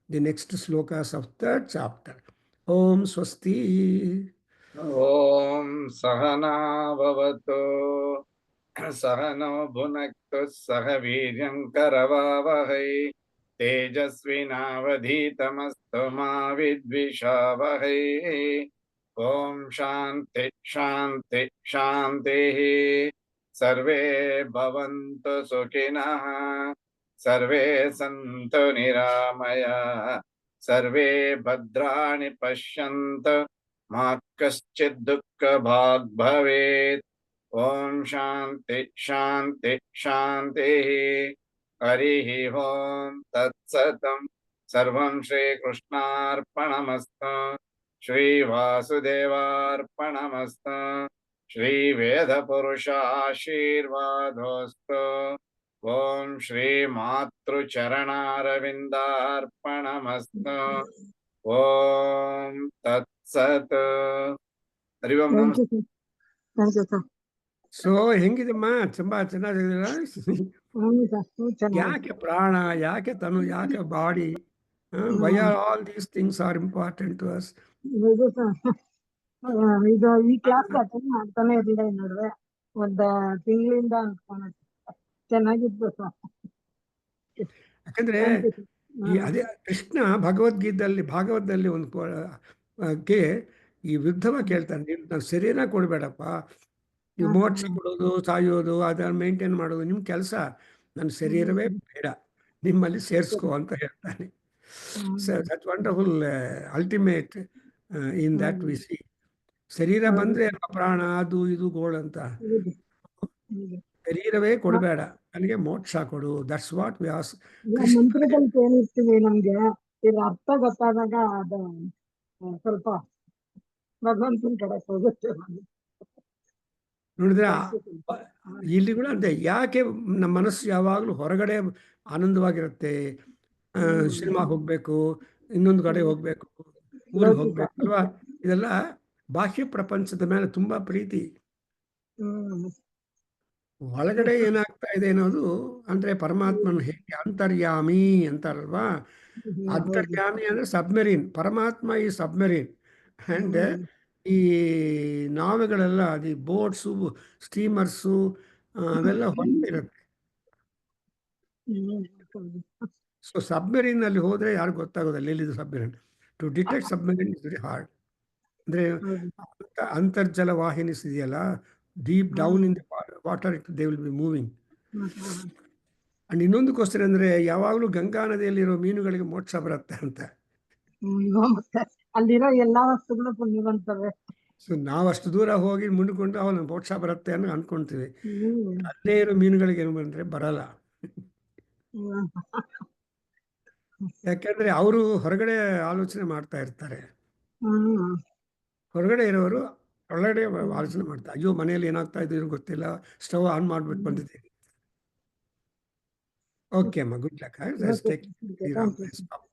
the next shlokas of third chapter. ಓಂ ಸ್ವಸ್ತಿ. ಓಂ ಸಹನಾ ಭವತು सहनो भुनक्तु सह वीर्यं करवावहै तेजस्विनावधीतमस्तु मा विद्विषावहै। ॐ शान्ति शान्ति शान्तिः। सर्वे भवन्तु सुखिनः, सर्वे सन्तु निरामयाः, सर्वे भद्राणि पश्यन्तु, मा कश्चित् दुःखभाग् भवेत्। ओम शांति शांति शांतिः। हरिः ओम तत्सतं। सर्वं श्रीकृष्णार्पणमस्तु, श्रीवासुदेवार्पणमस्तु, श्रीवेदपुरुषाशीर्वादोऽस्तु। ओम श्रीमातृचरणारविन्दार्पणमस्तु। ओम तत्सत्। हरि ओम नमः। ಸೊ ಹೆಂಗಿದಮ್ಮ? ತುಂಬ ಚೆನ್ನಾಗಿದ್ದೀರಾ? ಯಾಕೆ ಪ್ರಾಣ, ಯಾಕೆ ತನು, ಯಾಕೆ body? Why are all these things are important to us? ಇದು ಈ ಕ್ಲಾಸ್ ಅಟೆಂಡ್ ಮಾಡ್ತಾನೆ ಇರಲಿಲ್ಲ ಈ ನಡುವೆ, ಒಂದು ತಿಂಗಳಿಂದ ಅನ್ಕೊಂಡು ಚೆನ್ನಾಗಿದ್ದು. ಯಾಕಂದ್ರೆ ಅದೇ ಕೃಷ್ಣ ಭಾಗವತದಲ್ಲಿ ಒಂದು ಈ ವಿರುದ್ಧವ ಕೇಳ್ತಾನೆ, ನೀನು ನನ್ನ ಶರೀರ ಕೊಡಬೇಡಪ್ಪ, ನೀವು ಮೋಕ್ಷ ಕೊಡೋದು, ಸಾಯೋದು, ಅದನ್ನು ಮೇಂಟೈನ್ ಮಾಡೋದು ನಿಮ್ಮ ಕೆಲಸ, ನನ್ನ ಶರೀರವೇ ಬೇಡ, ನಿಮ್ಮಲ್ಲಿ ಸೇರಿಸ್ಕೋ ಅಂತ ಹೇಳ್ತಾನೆ. So that wonderful ultimate in that we C. ಶರೀರ ಹೌದು ಬಂದ್ರೆ ಸರ್. ಪ್ರಾಣ ಅದು ಇದು ಗೋಳ್ ಅಂತ. ಹೌದು ಹೌದು. ಶರೀರವೇ ಕೊಡಬೇಡ, ನನಗೆ ಮೋಕ್ಷ ಕೊಡು. ದಟ್ಸ್ ವಾಟ್ ವಿ ಆಸ್ ಇಲ್ಲ, ಕೃಷ್ಣ. ಮಂತ್ರದಲ್ಲಿ ಕೇಳಿರ್ತೀವಿ, ನಮ್ಗೆ ಇದ್ರ ಅರ್ಥ ಗೊತ್ತಾದಾಗ ಅದು ಸ್ವಲ್ಪ ಭಗವಂತನ ಕಡೆ ಹೋಗುತ್ತೆ ನಮ್ಗೆ. ನೋಡಿದ್ರೆ Thank you sir. ಇಲ್ಲಿ ಕೂಡ ಅಂತೆ, ಯಾಕೆ ನಮ್ಮ ಮನಸ್ಸು ಯಾವಾಗಲೂ ಹೊರಗಡೆ ಆನಂದವಾಗಿರುತ್ತೆ. ಸಿನಿಮಾಗೆ ಹೋಗ್ಬೇಕು, ಇನ್ನೊಂದು ಕಡೆ ಹೋಗ್ಬೇಕು, ಊರಿಗೆ ಲೌಕಿಕ. ಹೋಗ್ಬೇಕು ಅಲ್ವಾ? ಇದೆಲ್ಲ ಬಾಹ್ಯ ಪ್ರಪಂಚದ ಮೇಲೆ ತುಂಬಾ ಪ್ರೀತಿ. ಹ್ಮ್ ಒಳಗಡೆ ಏನಾಗ್ತಾ ಇದೆ ಅನ್ನೋದು ಅಂದ್ರೆ ಪರಮಾತ್ಮನ ಹೇಗೆ ಅಂತರ್ಯಾಮಿ ಅಂತಾರಲ್ವಾ? ಹೌದು. ಅಂತರ್ಯಾಮಿ ಅಂದ್ರೆ ಸಬ್ಮೆರೀನ್, ಪರಮಾತ್ಮ ಈ ಸಬ್ಮೆರೀನ್. ಅಂಡ್ ಈ ನಾವೆಗಳೆಲ್ಲ ದಿ ಬೋಟ್ಸು, ಸ್ಟೀಮರ್ಸು ಅವೆಲ್ಲ ಹೊರಟಿರುತ್ತೆ. ಹೌದು. ಸೊ ಸಬ್ಮೆರೀನ್ ಅಲ್ಲಿ ಹೋದ್ರೆ ಯಾರು ಗೊತ್ತಾಗೋದಿಲ್ಲ ಎಲ್ಲಿದೆ submarine. To detect submarine is very hard. ಅಂದ್ರೆ ಹೌದು. ಅಂತರ್ಜಲ ವಾಹಿನಿ ಇದೆಯಲ್ಲ, deep down in the water they will be moving. And ಇನ್ನೊಂದು ಕ್ವಶನ್ ಅಂದ್ರೆ, ಯಾವಾಗಲೂ ಗಂಗಾ ನದಿಯಲ್ಲಿರೋ ಮೀನುಗಳಿಗೆ ಮೋಕ್ಷ ಬರುತ್ತೆ ಅಂತ. ಮತ್ತೆ ಅಲ್ಲಿರೋ ಎಲ್ಲಾ ವಸ್ತುಗಳು ಪುಣ್ಯವಂತವೆ. ಸೊ ನಾವು ಅಷ್ಟು ದೂರ ಹೋಗಿ ಮುನ್ಕೊಂಡು ಅವನು ಮೋಕ್ಷ ಬರುತ್ತೆ ಅನ್ನೋ ಅನ್ಕೊಂತೀವಿ. ಹ್ಮ್ ಅಲ್ಲೇ ಇರೋ ಮೀನುಗಳಿಗೆ ಏನು ಬಂದ್ರೆ ಬರಲ್ಲ. ಹ್ಮ್. ಯಾಕೆಂದ್ರೆ ಅವರು ಹೊರಗಡೆ ಆಲೋಚನೆ ಮಾಡ್ತಾ ಇರ್ತಾರೆ. ಹ್ಮ್ ಹೊರಗಡೆ ಇರೋರು ಒಳಗಡೆ ಆಲೋಚನೆ ಮಾಡ್ತಾರೆ. ಅಯ್ಯೋ ಮನೆಯಲ್ಲಿ ಏನಾಗ್ತಾ ಇದ್ರು ಗೊತ್ತಿಲ್ಲ, ಸ್ಟವ್ ಆನ್ ಮಾಡ್ಬಿಟ್ಟು ಬಂದಿದ್ದೀನಿ. ಓಕೆ ಅಮ್ಮ, good luck. Okay, take thank you.